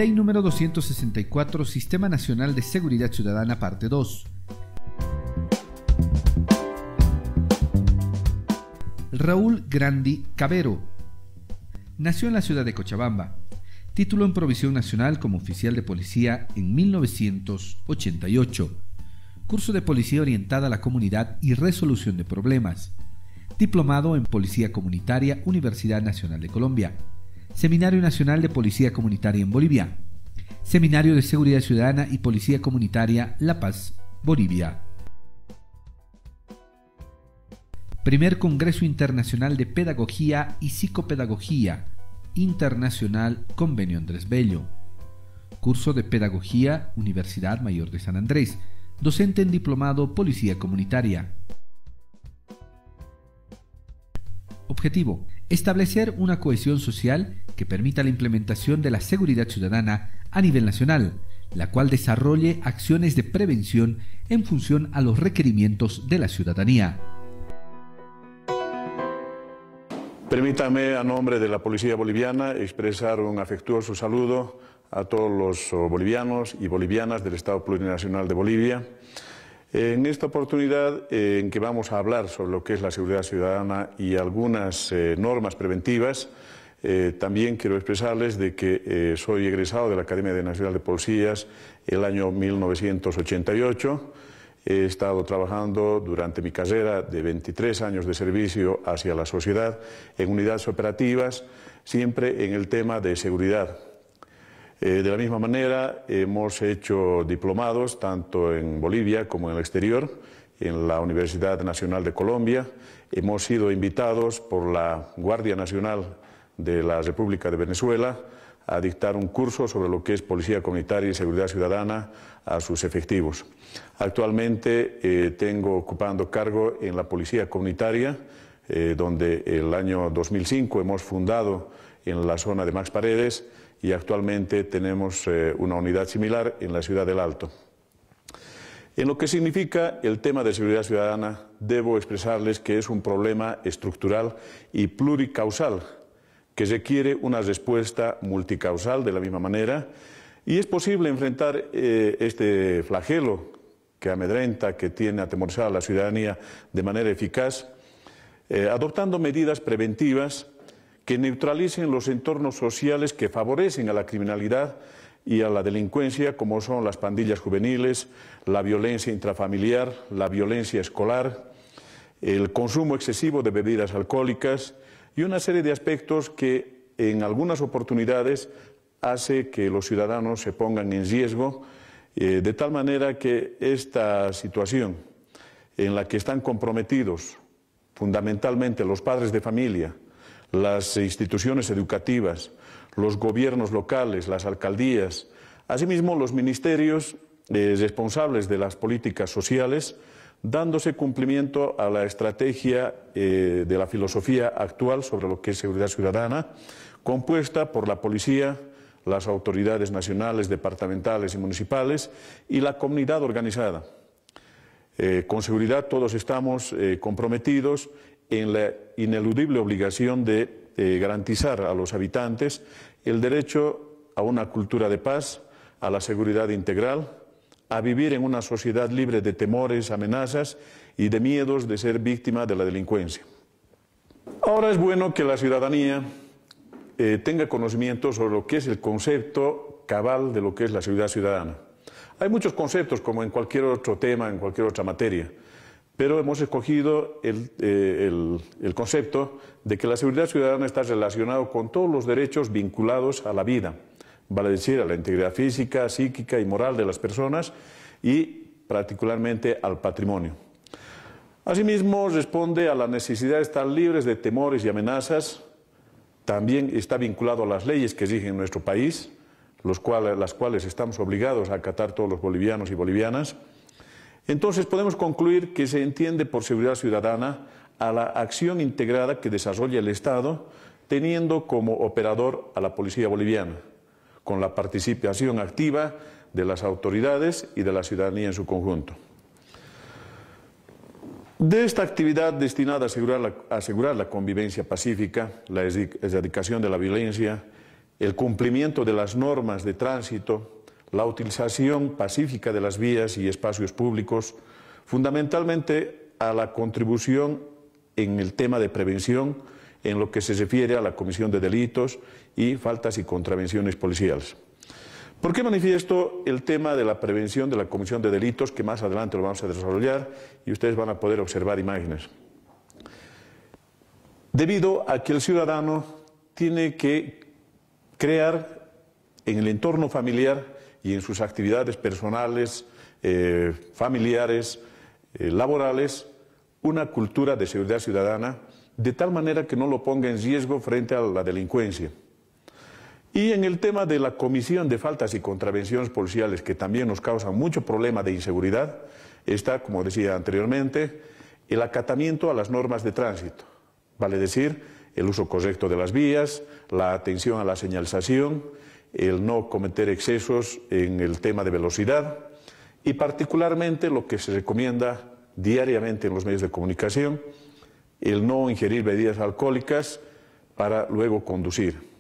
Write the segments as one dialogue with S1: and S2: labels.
S1: Ley número 264, Sistema Nacional de Seguridad Ciudadana, parte 2. Raúl Grandi Cabero nació en la ciudad de Cochabamba. Título en provisión nacional como oficial de policía en 1988. Curso de policía orientada a la comunidad y resolución de problemas. Diplomado en Policía Comunitaria, Universidad Nacional de Colombia. Seminario Nacional de Policía Comunitaria en Bolivia. Seminario de Seguridad Ciudadana y Policía Comunitaria La Paz, Bolivia. Primer Congreso Internacional de Pedagogía y Psicopedagogía Internacional, Convenio Andrés Bello. Curso de Pedagogía, Universidad Mayor de San Andrés. Docente en Diplomado Policía Comunitaria. Objetivo: establecer una cohesión social que permita la implementación de la seguridad ciudadana a nivel nacional, la cual desarrolle acciones de prevención en función a los requerimientos de la ciudadanía.
S2: Permítame, a nombre de la Policía Boliviana, expresar un afectuoso saludo a todos los bolivianos y bolivianas del Estado Plurinacional de Bolivia. En esta oportunidad en que vamos a hablar sobre lo que es la seguridad ciudadana y algunas normas preventivas, también quiero expresarles de que soy egresado de la Academia Nacional de Policías el año 1988. He estado trabajando durante mi carrera de 23 años de servicio hacia la sociedad en unidades operativas, siempre en el tema de seguridad. De la misma manera, hemos hecho diplomados tanto en Bolivia como en el exterior, en la Universidad Nacional de Colombia. Hemos sido invitados por la Guardia Nacional de la República de Venezuela a dictar un curso sobre lo que es Policía Comunitaria y Seguridad Ciudadana a sus efectivos. Actualmente tengo ocupando cargo en la Policía Comunitaria, donde el año 2005 hemos fundado en la zona de Max Paredes y actualmente tenemos una unidad similar en la ciudad del Alto. En lo que significa el tema de seguridad ciudadana, debo expresarles que es un problema estructural y pluricausal, que requiere una respuesta multicausal de la misma manera, y es posible enfrentar este flagelo que amedrenta, que tiene atemorizada a la ciudadanía de manera eficaz, adoptando medidas preventivas que neutralicen los entornos sociales que favorecen a la criminalidad y a la delincuencia, como son las pandillas juveniles, la violencia intrafamiliar, la violencia escolar, el consumo excesivo de bebidas alcohólicas y una serie de aspectos que en algunas oportunidades hace que los ciudadanos se pongan en riesgo, de tal manera que esta situación en la que están comprometidos fundamentalmente los padres de familia, las instituciones educativas, los gobiernos locales, las alcaldías, asimismo los ministerios responsables de las políticas sociales, dándose cumplimiento a la estrategia de la filosofía actual sobre lo que es seguridad ciudadana, compuesta por la policía, las autoridades nacionales, departamentales y municipales y la comunidad organizada. Con seguridad todos estamos comprometidos en la ineludible obligación de garantizar a los habitantes el derecho a una cultura de paz, a la seguridad integral, a vivir en una sociedad libre de temores, amenazas y de miedos de ser víctima de la delincuencia. Ahora es bueno que la ciudadanía tenga conocimiento sobre lo que es el concepto cabal de lo que es la seguridad ciudadana. Hay muchos conceptos, como en cualquier otro tema, en cualquier otra materia, pero hemos escogido el concepto de que la seguridad ciudadana está relacionado con todos los derechos vinculados a la vida, vale decir, a la integridad física, psíquica y moral de las personas y particularmente al patrimonio. Asimismo, responde a la necesidad de estar libres de temores y amenazas. También está vinculado a las leyes que rigen nuestro país, las cuales estamos obligados a acatar todos los bolivianos y bolivianas. Entonces podemos concluir que se entiende por seguridad ciudadana a la acción integrada que desarrolla el Estado, teniendo como operador a la policía boliviana, con la participación activa de las autoridades y de la ciudadanía en su conjunto. De esta actividad destinada a asegurar la convivencia pacífica, la erradicación de la violencia el cumplimiento de las normas de tránsito, la utilización pacífica de las vías y espacios públicos, fundamentalmente a la contribución en el tema de prevención en lo que se refiere a la comisión de delitos y faltas y contravenciones policiales. ¿Por qué manifiesto el tema de la prevención de la comisión de delitos, que más adelante lo vamos a desarrollar y ustedes van a poder observar imágenes? Debido a que el ciudadano tiene que crear en el entorno familiar y en sus actividades personales, familiares, laborales, una cultura de seguridad ciudadana, de tal manera que no lo ponga en riesgo frente a la delincuencia. Y en el tema de la comisión de faltas y contravenciones policiales, que también nos causan mucho problema de inseguridad, está, como decía anteriormente, el acatamiento a las normas de tránsito, vale decir, el uso correcto de las vías, la atención a la señalización, el no cometer excesos en el tema de velocidad y particularmente lo que se recomienda diariamente en los medios de comunicación, el no ingerir bebidas alcohólicas para luego conducir.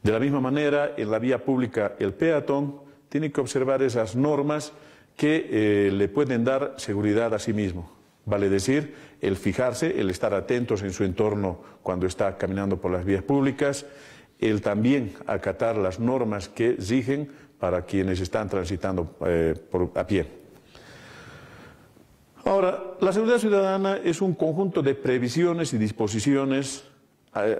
S2: De la misma manera, en la vía pública, el peatón tiene que observar esas normas que le pueden dar seguridad a sí mismo. Vale decir, el fijarse, el estar atentos en su entorno cuando está caminando por las vías públicas, el también acatar las normas que rigen para quienes están transitando a pie. Ahora, la seguridad ciudadana es un conjunto de previsiones y disposiciones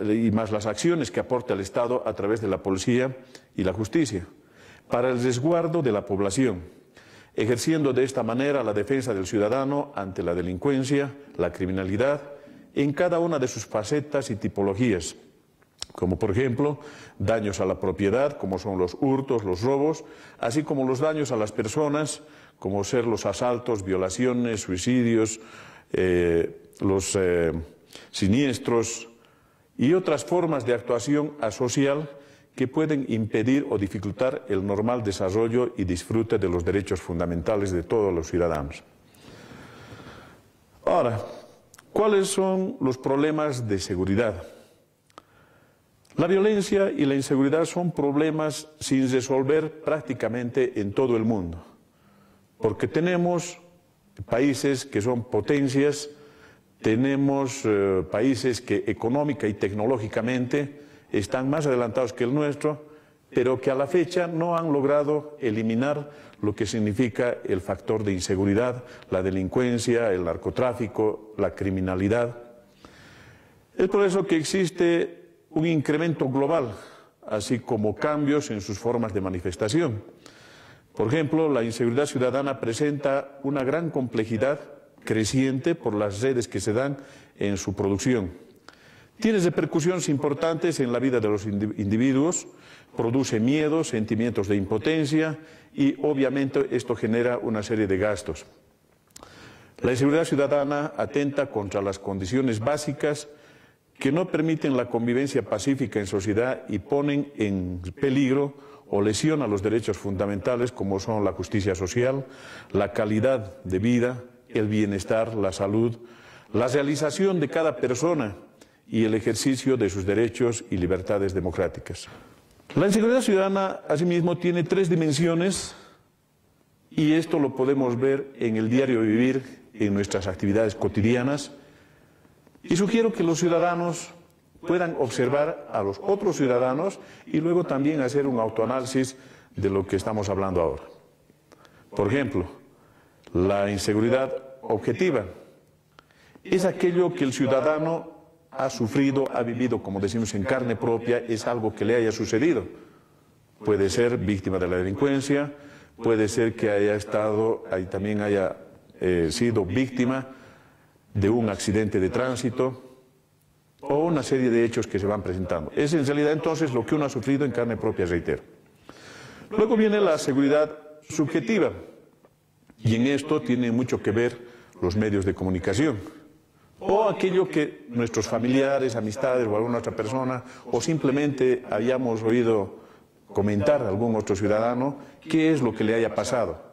S2: y más las acciones que aporta el Estado a través de la policía y la justicia para el resguardo de la población, ejerciendo de esta manera la defensa del ciudadano ante la delincuencia, la criminalidad, en cada una de sus facetas y tipologías, como por ejemplo daños a la propiedad, como son los hurtos, los robos, así como los daños a las personas, como ser los asaltos, violaciones, suicidios, los siniestros y otras formas de actuación asocial que pueden impedir o dificultar el normal desarrollo y disfrute de los derechos fundamentales de todos los ciudadanos. Ahora, ¿cuáles son los problemas de seguridad? La violencia y la inseguridad son problemas sin resolver prácticamente en todo el mundo, porque tenemos países que son potencias, tenemos países que económica y tecnológicamente están más adelantados que el nuestro, pero que a la fecha no han logrado eliminar lo que significa el factor de inseguridad, la delincuencia, el narcotráfico, la criminalidad. Es por eso que existe un incremento global, así como cambios en sus formas de manifestación. Por ejemplo, la inseguridad ciudadana presenta una gran complejidad creciente por las redes que se dan en su producción. Tiene repercusiones importantes en la vida de los individuos, produce miedo, sentimientos de impotencia y obviamente esto genera una serie de gastos. La inseguridad ciudadana atenta contra las condiciones básicas que no permiten la convivencia pacífica en sociedad y ponen en peligro o lesiona los derechos fundamentales como son la justicia social, la calidad de vida, el bienestar, la salud, la realización de cada persona y el ejercicio de sus derechos y libertades democráticas. La inseguridad ciudadana, asimismo, tiene tres dimensiones y esto lo podemos ver en el diario vivir, en nuestras actividades cotidianas, y sugiero que los ciudadanos puedan observar a los otros ciudadanos y luego también hacer un autoanálisis de lo que estamos hablando ahora. Por ejemplo, la inseguridad objetiva es aquello que el ciudadano ha sufrido, ha vivido, como decimos, en carne propia, es algo que le haya sucedido. Puede ser víctima de la delincuencia, puede ser que también haya sido víctima de un accidente de tránsito o una serie de hechos que se van presentando. Es en realidad entonces lo que uno ha sufrido en carne propia, reitero. Luego viene la seguridad subjetiva y en esto tiene mucho que ver los medios de comunicación o aquello que nuestros familiares, amistades o alguna otra persona o simplemente hayamos oído comentar a algún otro ciudadano qué es lo que le haya pasado.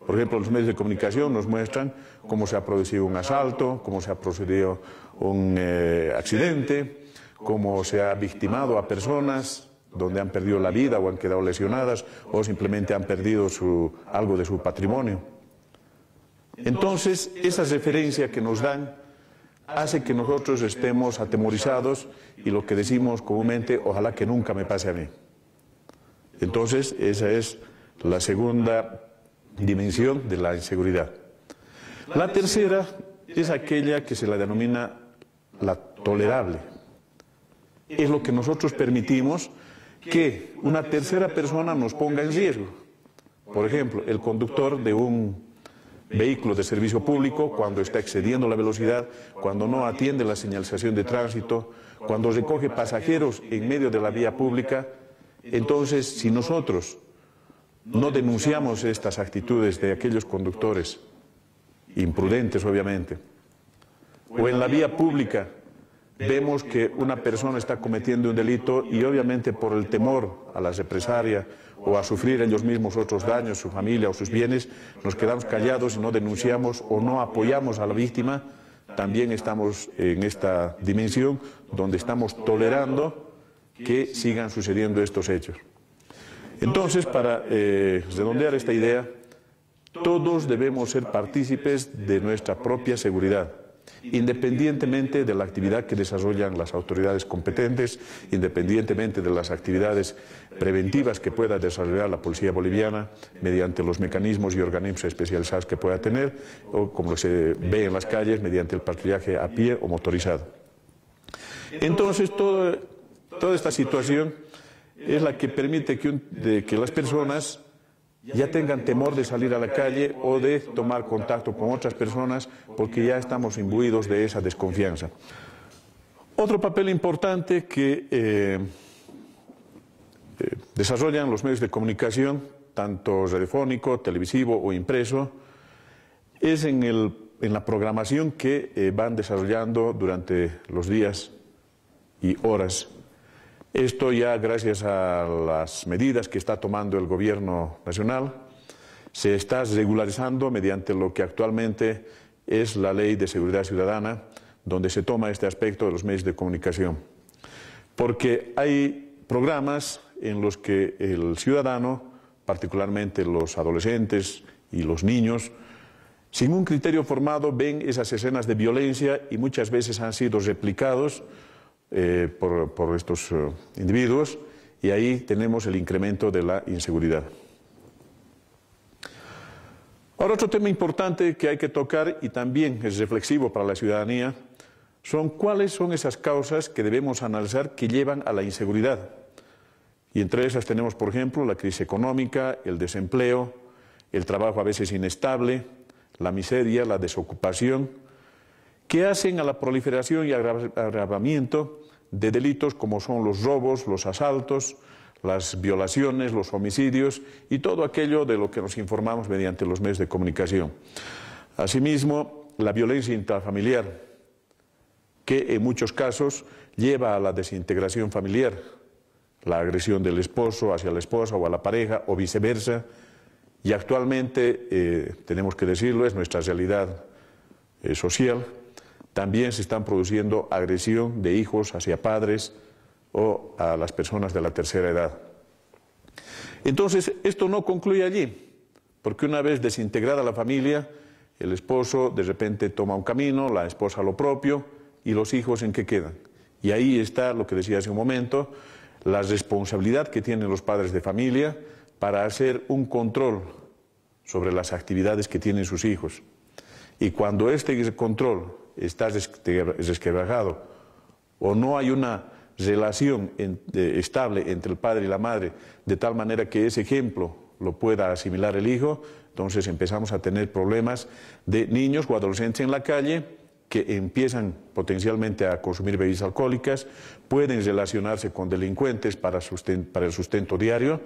S2: Por ejemplo, los medios de comunicación nos muestran cómo se ha producido un asalto, cómo se ha procedido un accidente, cómo se ha victimado a personas, donde han perdido la vida o han quedado lesionadas o simplemente han perdido algo de su patrimonio. Entonces, esa referencia que nos dan hace que nosotros estemos atemorizados y lo que decimos comúnmente, ojalá que nunca me pase a mí. Entonces, esa es la segunda dimensión de la inseguridad. La tercera es aquella que se la denomina la tolerable. Es lo que nosotros permitimos que una tercera persona nos ponga en riesgo. Por ejemplo, el conductor de un vehículo de servicio público, cuando está excediendo la velocidad, cuando no atiende la señalización de tránsito, cuando recoge pasajeros en medio de la vía pública. Entonces, si nosotros no denunciamos estas actitudes de aquellos conductores, imprudentes obviamente, o en la vía pública vemos que una persona está cometiendo un delito y obviamente por el temor a la represalia o a sufrir ellos mismos otros daños, su familia o sus bienes, nos quedamos callados y no denunciamos o no apoyamos a la víctima, también estamos en esta dimensión donde estamos tolerando que sigan sucediendo estos hechos. Entonces, para redondear esta idea, todos debemos ser partícipes de nuestra propia seguridad, independientemente de la actividad que desarrollan las autoridades competentes, independientemente de las actividades preventivas que pueda desarrollar la policía boliviana mediante los mecanismos y organismos especializados que pueda tener, o como se ve en las calles, mediante el patrullaje a pie o motorizado. Entonces, toda esta situación es la que permite que las personas ya tengan temor de salir a la calle o de tomar contacto con otras personas porque ya estamos imbuidos de esa desconfianza. Otro papel importante que desarrollan los medios de comunicación, tanto radiofónico, televisivo o impreso, es en la programación que van desarrollando durante los días y horas. Esto ya gracias a las medidas que está tomando el gobierno nacional, se está regularizando mediante lo que actualmente es la Ley de Seguridad Ciudadana, donde se toma este aspecto de los medios de comunicación. Porque hay programas en los que el ciudadano, particularmente los adolescentes y los niños, sin un criterio formado ven esas escenas de violencia y muchas veces han sido replicados por estos individuos, y ahí tenemos el incremento de la inseguridad. Ahora, otro tema importante que hay que tocar y también es reflexivo para la ciudadanía son cuáles son esas causas que debemos analizar que llevan a la inseguridad. Y entre esas tenemos, por ejemplo, la crisis económica, el desempleo, el trabajo a veces inestable, la miseria, la desocupación, que hacen a la proliferación y agravamiento de delitos como son los robos, los asaltos, las violaciones, los homicidios y todo aquello de lo que nos informamos mediante los medios de comunicación. Asimismo, la violencia intrafamiliar, que en muchos casos lleva a la desintegración familiar, la agresión del esposo hacia la esposa o a la pareja o viceversa, y actualmente, tenemos que decirlo, es nuestra realidad social. También se están produciendo agresión de hijos hacia padres o a las personas de la tercera edad. Entonces, esto no concluye allí, porque una vez desintegrada la familia, el esposo de repente toma un camino, la esposa lo propio, y los hijos ¿en qué quedan? Y ahí está lo que decía hace un momento, la responsabilidad que tienen los padres de familia para hacer un control sobre las actividades que tienen sus hijos. Y cuando este control está resquebrajado o no hay una relación estable entre el padre y la madre, de tal manera que ese ejemplo lo pueda asimilar el hijo, entonces empezamos a tener problemas de niños o adolescentes en la calle que empiezan potencialmente a consumir bebidas alcohólicas, pueden relacionarse con delincuentes para el sustento diario,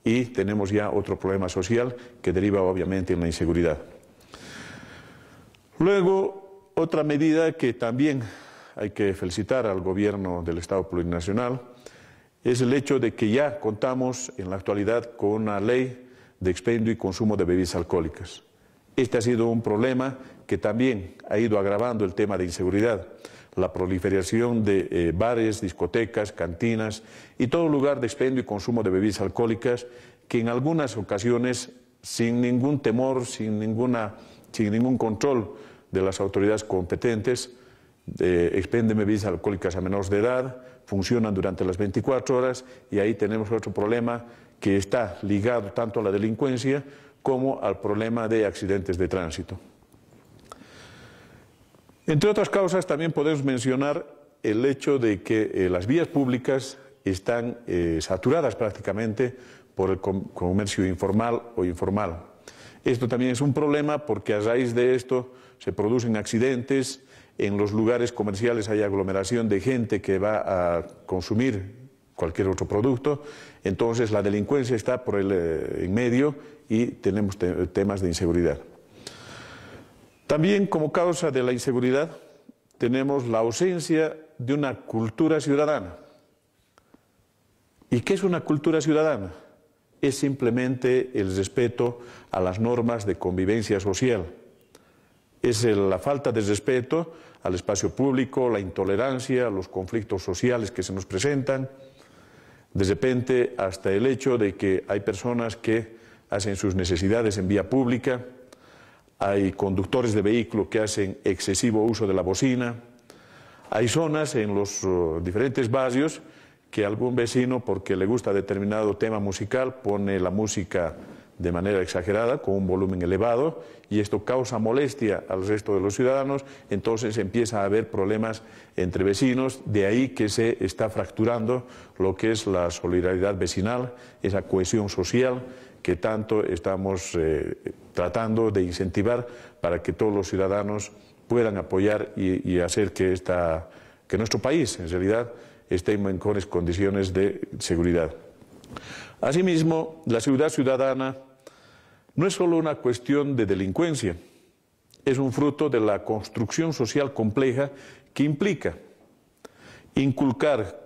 S2: y tenemos ya otro problema social que deriva obviamente en la inseguridad. Luego, otra medida que también hay que felicitar al gobierno del Estado Plurinacional es el hecho de que ya contamos en la actualidad con una ley de expendio y consumo de bebidas alcohólicas. Este ha sido un problema que también ha ido agravando el tema de inseguridad. la proliferación de bares, discotecas, cantinas y todo lugar de expendio y consumo de bebidas alcohólicas que en algunas ocasiones, sin ningún temor, sin ningún control de las autoridades competentes, expenden bebidas alcohólicas a menores de edad, funcionan durante las 24 horas y ahí tenemos otro problema que está ligado tanto a la delincuencia como al problema de accidentes de tránsito. Entre otras causas también podemos mencionar el hecho de que las vías públicas están saturadas prácticamente por el comercio informal o informal. Esto también es un problema porque a raíz de esto se producen accidentes, en los lugares comerciales hay aglomeración de gente que va a consumir cualquier otro producto, entonces la delincuencia está por en medio y tenemos temas de inseguridad. También como causa de la inseguridad tenemos la ausencia de una cultura ciudadana. ¿Y qué es una cultura ciudadana? Es simplemente el respeto a las normas de convivencia social. Es la falta de respeto al espacio público, la intolerancia, los conflictos sociales que se nos presentan, de repente hasta el hecho de que hay personas que hacen sus necesidades en vía pública, hay conductores de vehículos que hacen excesivo uso de la bocina, hay zonas en los diferentes barrios que algún vecino, porque le gusta determinado tema musical, pone la música de manera exagerada, con un volumen elevado, y esto causa molestia al resto de los ciudadanos, entonces empieza a haber problemas entre vecinos, de ahí que se está fracturando lo que es la solidaridad vecinal, esa cohesión social que tanto estamos tratando de incentivar para que todos los ciudadanos puedan apoyar y hacer que nuestro país, en realidad, esté en mejores condiciones de seguridad. Asimismo, la seguridad ciudadana no es solo una cuestión de delincuencia, es un fruto de la construcción social compleja que implica inculcar,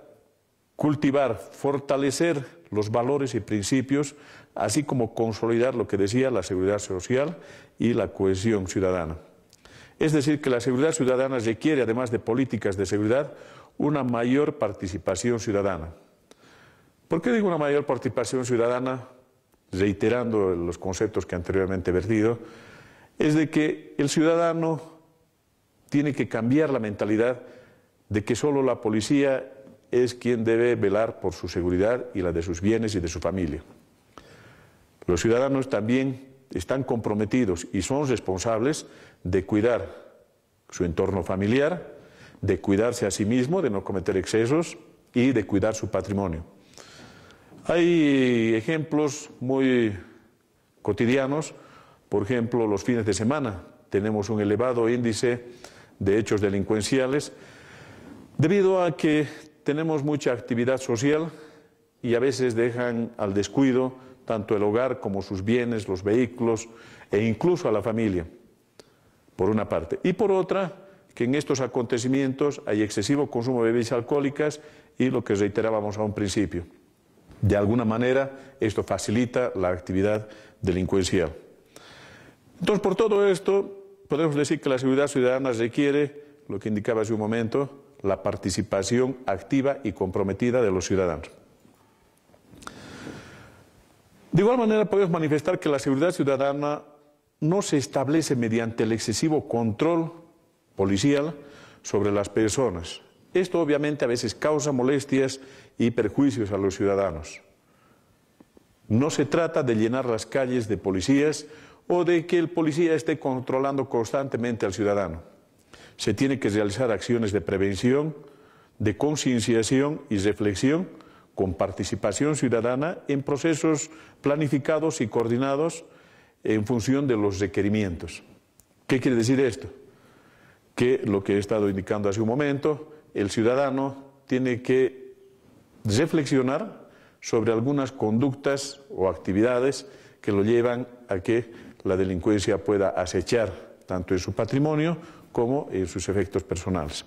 S2: cultivar, fortalecer los valores y principios, así como consolidar lo que decía la seguridad social y la cohesión ciudadana. Es decir, que la seguridad ciudadana requiere, además de políticas de seguridad, una mayor participación ciudadana. ¿Por qué digo una mayor participación ciudadana? Reiterando los conceptos que anteriormente he vertido, es de que el ciudadano tiene que cambiar la mentalidad de que solo la policía es quien debe velar por su seguridad y la de sus bienes y de su familia. Los ciudadanos también están comprometidos y son responsables de cuidar su entorno familiar, de cuidarse a sí mismo, de no cometer excesos y de cuidar su patrimonio. Hay ejemplos muy cotidianos, por ejemplo, los fines de semana. Tenemos un elevado índice de hechos delincuenciales debido a que tenemos mucha actividad social y a veces dejan al descuido tanto el hogar como sus bienes, los vehículos e incluso a la familia, por una parte. Y por otra, que en estos acontecimientos hay excesivo consumo de bebidas alcohólicas y lo que reiterábamos a un principio. De alguna manera, esto facilita la actividad delincuencial. Entonces, por todo esto, podemos decir que la seguridad ciudadana requiere, lo que indicaba hace un momento, la participación activa y comprometida de los ciudadanos. De igual manera, podemos manifestar que la seguridad ciudadana no se establece mediante el excesivo control policial sobre las personas. Esto obviamente a veces causa molestias y perjuicios a los ciudadanos. No se trata de llenar las calles de policías o de que el policía esté controlando constantemente al ciudadano. Se tiene que realizar acciones de prevención, de concienciación y reflexión con participación ciudadana en procesos planificados y coordinados en función de los requerimientos. ¿Qué quiere decir esto? Que lo que he estado indicando hace un momento, el ciudadano tiene que reflexionar sobre algunas conductas o actividades que lo llevan a que la delincuencia pueda acechar tanto en su patrimonio como en sus efectos personales.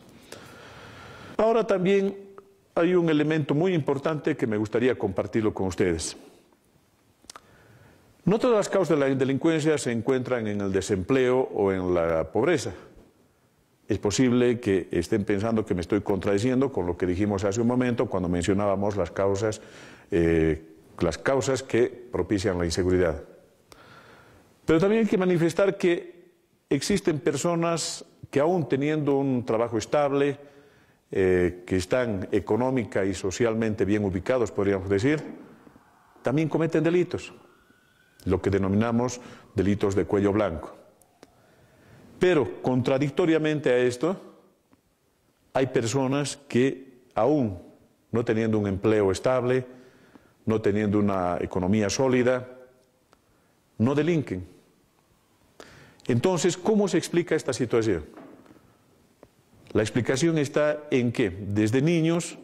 S2: Ahora también hay un elemento muy importante que me gustaría compartirlo con ustedes. No todas las causas de la delincuencia se encuentran en el desempleo o en la pobreza. es posible que estén pensando que me estoy contradiciendo con lo que dijimos hace un momento cuando mencionábamos las causas que propician la inseguridad. Pero también hay que manifestar que existen personas que aún teniendo un trabajo estable, que están económica y socialmente bien ubicados, podríamos decir, también cometen delitos, lo que denominamos delitos de cuello blanco. Pero, contradictoriamente a esto, hay personas que aún no teniendo un empleo estable, no teniendo una economía sólida, no delinquen. Entonces, ¿cómo se explica esta situación? La explicación está en que desde niños,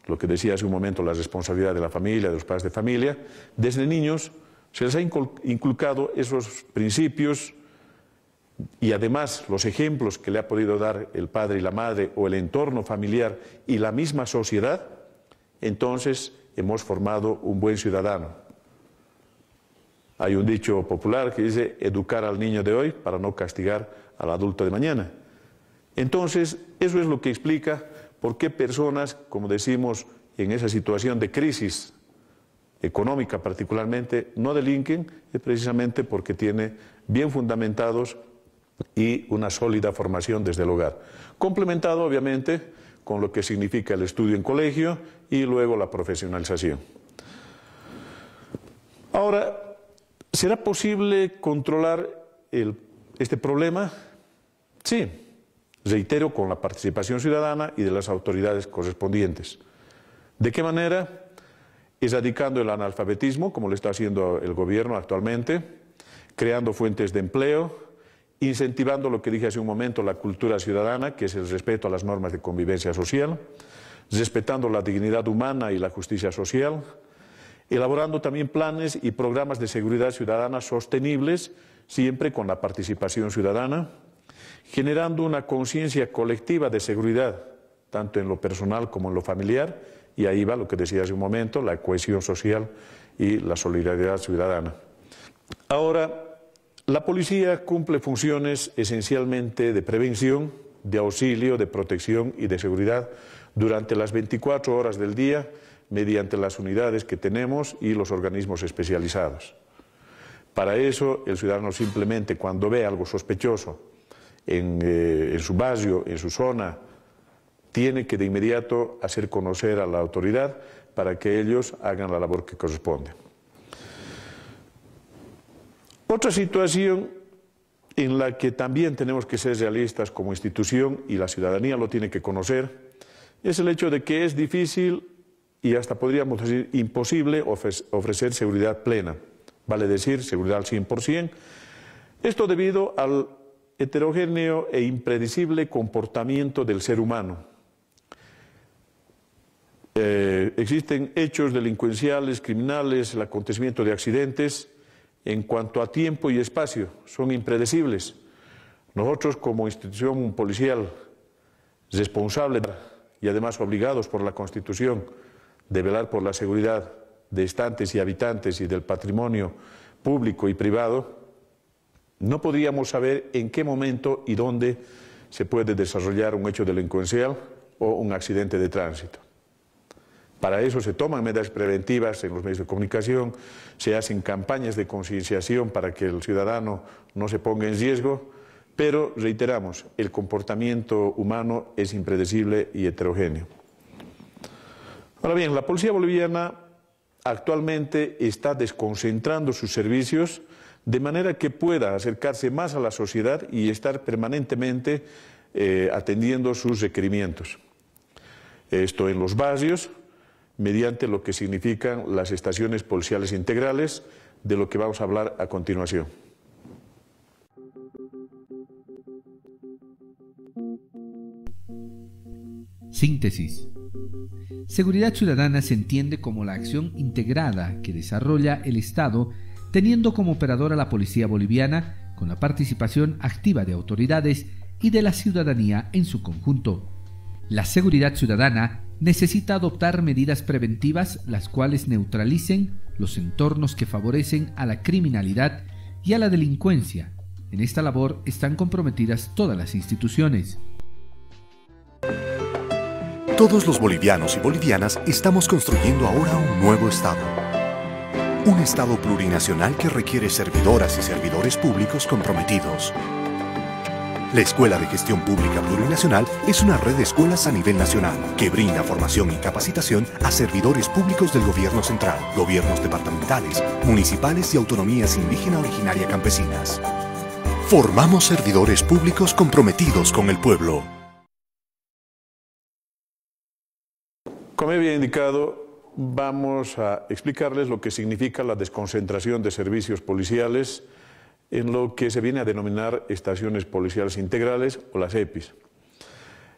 S2: lo que decía hace un momento, la responsabilidad de la familia, de los padres de familia, desde niños se les ha inculcado esos principios y además los ejemplos que le ha podido dar el padre y la madre o el entorno familiar y la misma sociedad, entonces hemos formado un buen ciudadano. Hay un dicho popular que dice educar al niño de hoy para no castigar al adulto de mañana. Entonces, eso es lo que explica por qué personas, como decimos, en esa situación de crisis económica particularmente, no delinquen, es precisamente porque tiene bien fundamentados y una sólida formación desde el hogar. Complementado, obviamente, con lo que significa el estudio en colegio y luego la profesionalización. Ahora, ¿será posible controlar este problema? Sí, reitero, con la participación ciudadana y de las autoridades correspondientes. ¿De qué manera? Erradicando el analfabetismo, como lo está haciendo el gobierno actualmente, creando fuentes de empleo, incentivando lo que dije hace un momento, la cultura ciudadana, que es el respeto a las normas de convivencia social, respetando la dignidad humana y la justicia social, elaborando también planes y programas de seguridad ciudadana sostenibles, siempre con la participación ciudadana, generando una conciencia colectiva de seguridad, tanto en lo personal como en lo familiar, y ahí va lo que decía hace un momento, la cohesión social y la solidaridad ciudadana. Ahora, la policía cumple funciones esencialmente de prevención, de auxilio, de protección y de seguridad durante las 24 horas del día mediante las unidades que tenemos y los organismos especializados. Para eso, el ciudadano simplemente cuando ve algo sospechoso en su barrio, en su zona, tiene que de inmediato hacer conocer a la autoridad para que ellos hagan la labor que corresponde. Otra situación en la que también tenemos que ser realistas como institución y la ciudadanía lo tiene que conocer es el hecho de que es difícil y hasta podríamos decir imposible ofrecer seguridad plena, vale decir seguridad al 100%, esto debido al heterogéneo e impredecible comportamiento del ser humano. Existen hechos delincuenciales, criminales, el acontecimiento de accidentes, en cuanto a tiempo y espacio, son impredecibles. Nosotros como institución policial responsable y además obligados por la Constitución de velar por la seguridad de estantes y habitantes y del patrimonio público y privado, no podríamos saber en qué momento y dónde se puede desarrollar un hecho delincuencial o un accidente de tránsito. Para eso se toman medidas preventivas en los medios de comunicación, se hacen campañas de concienciación para que el ciudadano no se ponga en riesgo, pero reiteramos, el comportamiento humano es impredecible y heterogéneo. Ahora bien, la policía boliviana actualmente está desconcentrando sus servicios de manera que pueda acercarse más a la sociedad y estar permanentemente atendiendo sus requerimientos. Esto en los barrios, mediante lo que significan las estaciones policiales integrales, de lo que vamos a hablar a continuación.
S1: Síntesis. Seguridad ciudadana se entiende como la acción integrada que desarrolla el Estado, teniendo como operadora la policía boliviana, con la participación activa de autoridades y de la ciudadanía en su conjunto. La seguridad ciudadana necesita adoptar medidas preventivas las cuales neutralicen los entornos que favorecen a la criminalidad y a la delincuencia, En esta labor están comprometidas todas las instituciones.
S3: Todos los bolivianos y bolivianas estamos construyendo ahora un nuevo Estado. Un Estado plurinacional que requiere servidoras y servidores públicos comprometidos. La Escuela de Gestión Pública Plurinacional es una red de escuelas a nivel nacional que brinda formación y capacitación a servidores públicos del gobierno central, gobiernos departamentales, municipales y autonomías indígena originaria campesinas. Formamos servidores públicos comprometidos con el pueblo.
S2: Como había indicado, vamos a explicarles lo que significa la desconcentración de servicios policiales en lo que se viene a denominar estaciones policiales integrales o las EPIs.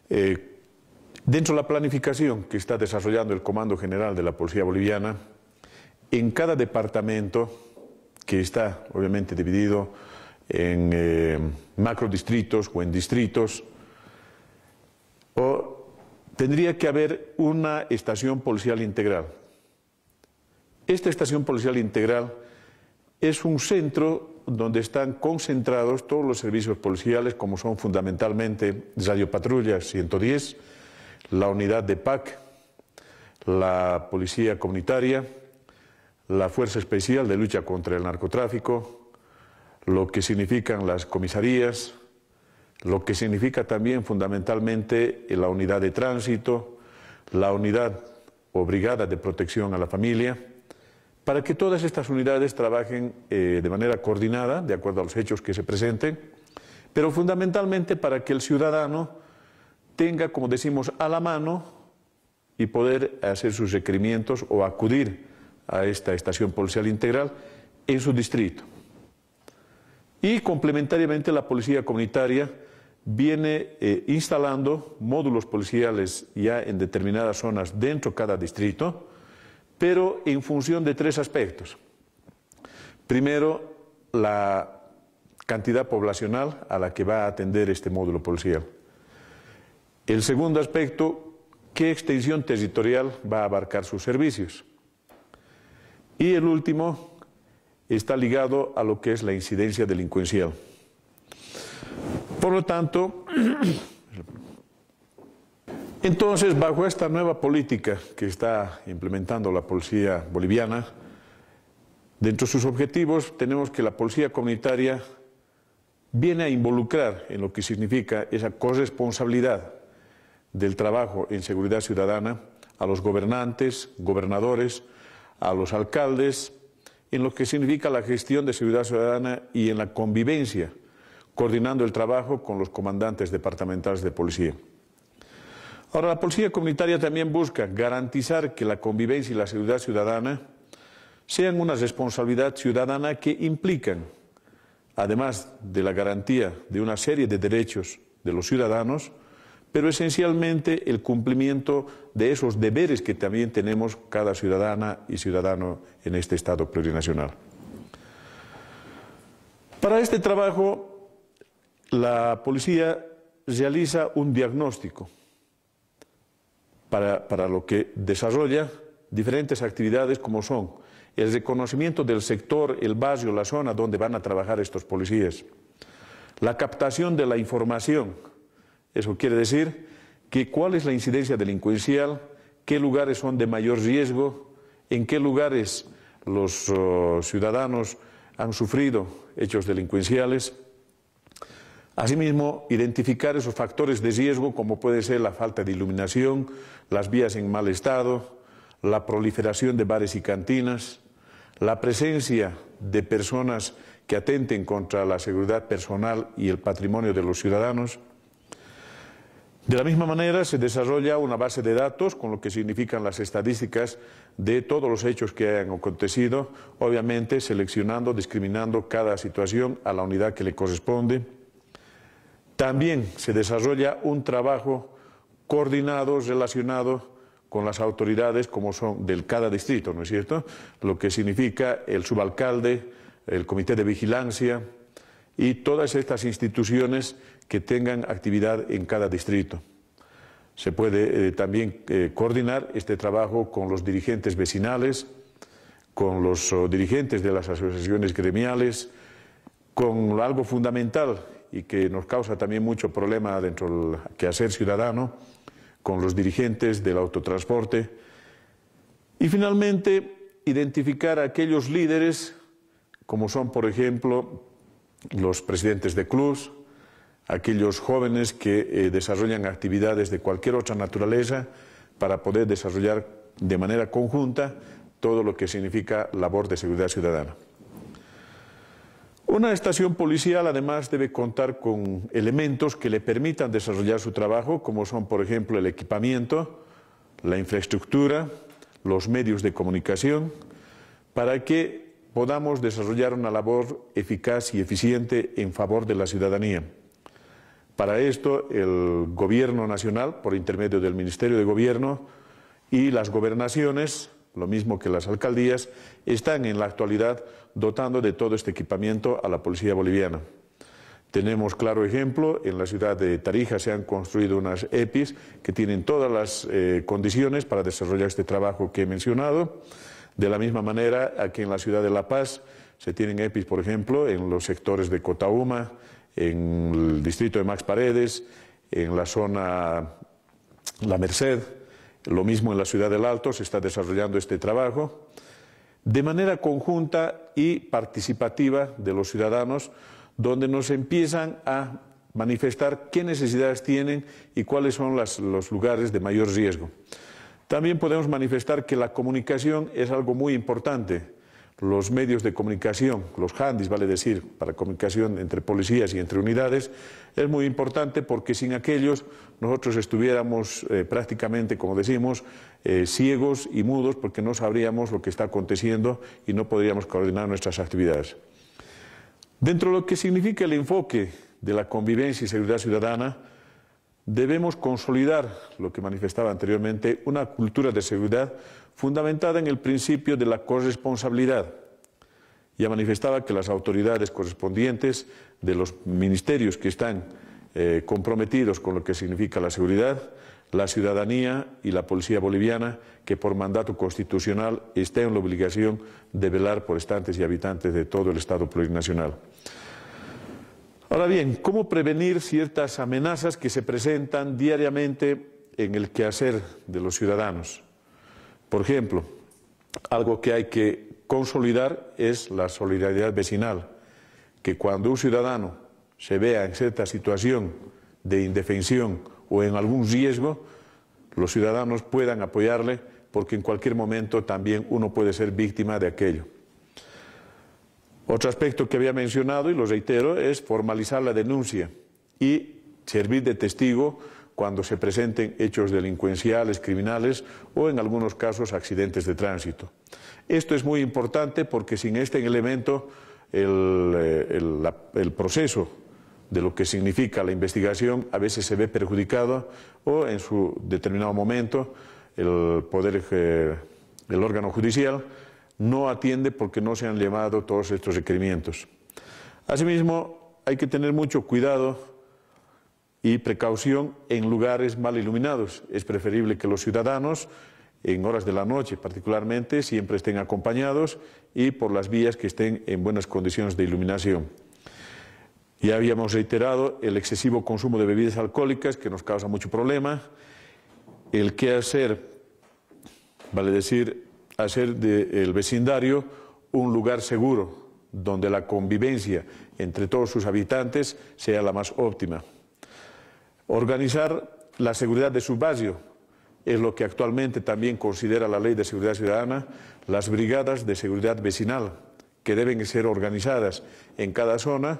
S2: Dentro de la planificación que está desarrollando el Comando General de la Policía Boliviana, en cada departamento, que está obviamente dividido en macrodistritos o en distritos, tendría que haber una estación policial integral. Esta estación policial integral es un centro donde están concentrados todos los servicios policiales, como son fundamentalmente Radio Patrulla 110, la unidad de PAC, la Policía Comunitaria, la Fuerza Especial de Lucha contra el Narcotráfico, lo que significan las comisarías, lo que significa también fundamentalmente la unidad de tránsito, la unidad o brigada de protección a la familia, para que todas estas unidades trabajen de manera coordinada, de acuerdo a los hechos que se presenten, pero fundamentalmente para que el ciudadano tenga, como decimos, a la mano y poder hacer sus requerimientos o acudir a esta estación policial integral en su distrito. Y complementariamente la policía comunitaria viene instalando módulos policiales ya en determinadas zonas dentro de cada distrito, pero en función de tres aspectos. Primero, la cantidad poblacional a la que va a atender este módulo policial. El segundo aspecto, qué extensión territorial va a abarcar sus servicios. Y el último está ligado a lo que es la incidencia delincuencial. Por lo tanto, entonces, bajo esta nueva política que está implementando la policía boliviana, dentro de sus objetivos tenemos que la policía comunitaria viene a involucrar en lo que significa esa corresponsabilidad del trabajo en seguridad ciudadana a los gobernantes, gobernadores, a los alcaldes, en lo que significa la gestión de seguridad ciudadana y en la convivencia, coordinando el trabajo con los comandantes departamentales de policía. Ahora, la policía comunitaria también busca garantizar que la convivencia y la seguridad ciudadana sean una responsabilidad ciudadana que implican, además de la garantía de una serie de derechos de los ciudadanos, pero esencialmente el cumplimiento de esos deberes que también tenemos cada ciudadana y ciudadano en este Estado plurinacional. Para este trabajo, la policía realiza un diagnóstico para lo que desarrolla diferentes actividades como son el reconocimiento del sector, el barrio, la zona donde van a trabajar estos policías, la captación de la información, eso quiere decir que cuál es la incidencia delincuencial, qué lugares son de mayor riesgo, en qué lugares los ciudadanos han sufrido hechos delincuenciales. Asimismo, identificar esos factores de riesgo como puede ser la falta de iluminación, las vías en mal estado, la proliferación de bares y cantinas, la presencia de personas que atenten contra la seguridad personal y el patrimonio de los ciudadanos. De la misma manera, se desarrolla una base de datos con lo que significan las estadísticas de todos los hechos que hayan acontecido, obviamente seleccionando, discriminando cada situación a la unidad que le corresponde. También se desarrolla un trabajo coordinado, relacionado con las autoridades como son de cada distrito, ¿no es cierto? Lo que significa el subalcalde, el comité de vigilancia y todas estas instituciones que tengan actividad en cada distrito. Se puede también coordinar este trabajo con los dirigentes vecinales, con los dirigentes de las asociaciones gremiales, con algo fundamental y que nos causa también mucho problema dentro del quehacer ciudadano, con los dirigentes del autotransporte. Y finalmente, identificar a aquellos líderes, como son, por ejemplo, los presidentes de clubs, aquellos jóvenes que desarrollan actividades de cualquier otra naturaleza para poder desarrollar de manera conjunta todo lo que significa labor de seguridad ciudadana. Una estación policial además debe contar con elementos que le permitan desarrollar su trabajo, como son, por ejemplo, el equipamiento, la infraestructura, los medios de comunicación, para que podamos desarrollar una labor eficaz y eficiente en favor de la ciudadanía. Para esto, el Gobierno Nacional, por intermedio del Ministerio de Gobierno, y las gobernaciones, lo mismo que las alcaldías, están en la actualidad dotando de todo este equipamiento a la policía boliviana. Tenemos claro ejemplo, en la ciudad de Tarija se han construido unas EPIs que tienen todas las condiciones para desarrollar este trabajo que he mencionado. De la misma manera, aquí en la ciudad de La Paz se tienen EPIs, por ejemplo, en los sectores de Cotauma, en el distrito de Max Paredes, en la zona La Merced, lo mismo en la ciudad del Alto se está desarrollando este trabajo, de manera conjunta y participativa de los ciudadanos, donde nos empiezan a manifestar qué necesidades tienen y cuáles son los lugares de mayor riesgo. También podemos manifestar que la comunicación es algo muy importante. Los medios de comunicación, los handys, vale decir, para comunicación entre policías y entre unidades, es muy importante porque sin aquellos nosotros estuviéramos prácticamente, como decimos, ciegos y mudos porque no sabríamos lo que está aconteciendo y no podríamos coordinar nuestras actividades. Dentro de lo que significa el enfoque de la convivencia y seguridad ciudadana, debemos consolidar lo que manifestaba anteriormente, una cultura de seguridad fundamentada en el principio de la corresponsabilidad. Ya manifestaba que las autoridades correspondientes de los ministerios que están comprometidos con lo que significa la seguridad, la ciudadanía y la policía boliviana, que por mandato constitucional está en la obligación de velar por estantes y habitantes de todo el Estado plurinacional. Ahora bien, ¿cómo prevenir ciertas amenazas que se presentan diariamente en el quehacer de los ciudadanos? Por ejemplo, algo que hay que consolidar es la solidaridad vecinal, que cuando un ciudadano se vea en cierta situación de indefensión o en algún riesgo, los ciudadanos puedan apoyarle, porque en cualquier momento también uno puede ser víctima de aquello. Otro aspecto que había mencionado, y lo reitero, es formalizar la denuncia y servir de testigo cuando se presenten hechos delincuenciales, criminales o en algunos casos accidentes de tránsito. Esto es muy importante porque sin este elemento el proceso de lo que significa la investigación a veces se ve perjudicado o en su determinado momento el órgano judicial no atiende porque no se han llevado todos estos requerimientos. Asimismo, hay que tener mucho cuidado y precaución en lugares mal iluminados. Es preferible que los ciudadanos, en horas de la noche particularmente, siempre estén acompañados y por las vías que estén en buenas condiciones de iluminación. Ya habíamos reiterado el excesivo consumo de bebidas alcohólicas que nos causa mucho problema, el qué hacer, vale decir, hacer del vecindario un lugar seguro, donde la convivencia entre todos sus habitantes sea la más óptima. Organizar la seguridad de su barrio es lo que actualmente también considera la Ley de Seguridad Ciudadana, las brigadas de seguridad vecinal, que deben ser organizadas en cada zona,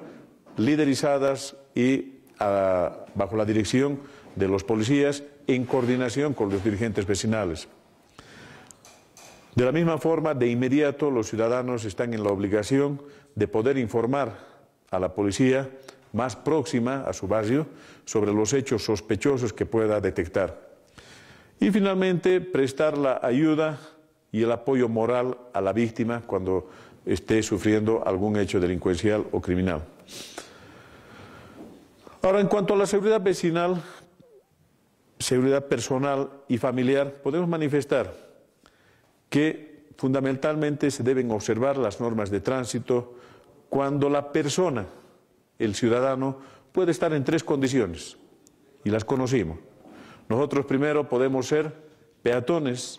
S2: liderizadas y bajo la dirección de los policías en coordinación con los dirigentes vecinales. De la misma forma, de inmediato los ciudadanos están en la obligación de poder informar a la policía más próxima a su barrio sobre los hechos sospechosos que pueda detectar. Y finalmente, prestar la ayuda y el apoyo moral a la víctima cuando esté sufriendo algún hecho delincuencial o criminal. Ahora, en cuanto a la seguridad vecinal, seguridad personal y familiar, podemos manifestar que fundamentalmente se deben observar las normas de tránsito, cuando la persona, el ciudadano, puede estar en tres condiciones, y las conocimos. Nosotros primero podemos ser peatones,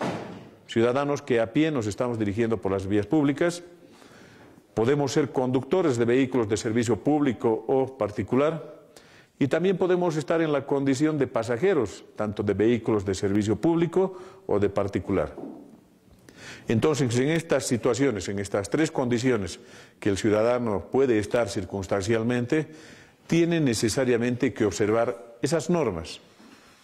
S2: ciudadanos que a pie nos estamos dirigiendo por las vías públicas, podemos ser conductores de vehículos de servicio público o particular, y también podemos estar en la condición de pasajeros, tanto de vehículos de servicio público o de particular. Entonces, en estas situaciones, en estas tres condiciones que el ciudadano puede estar circunstancialmente, tiene necesariamente que observar esas normas.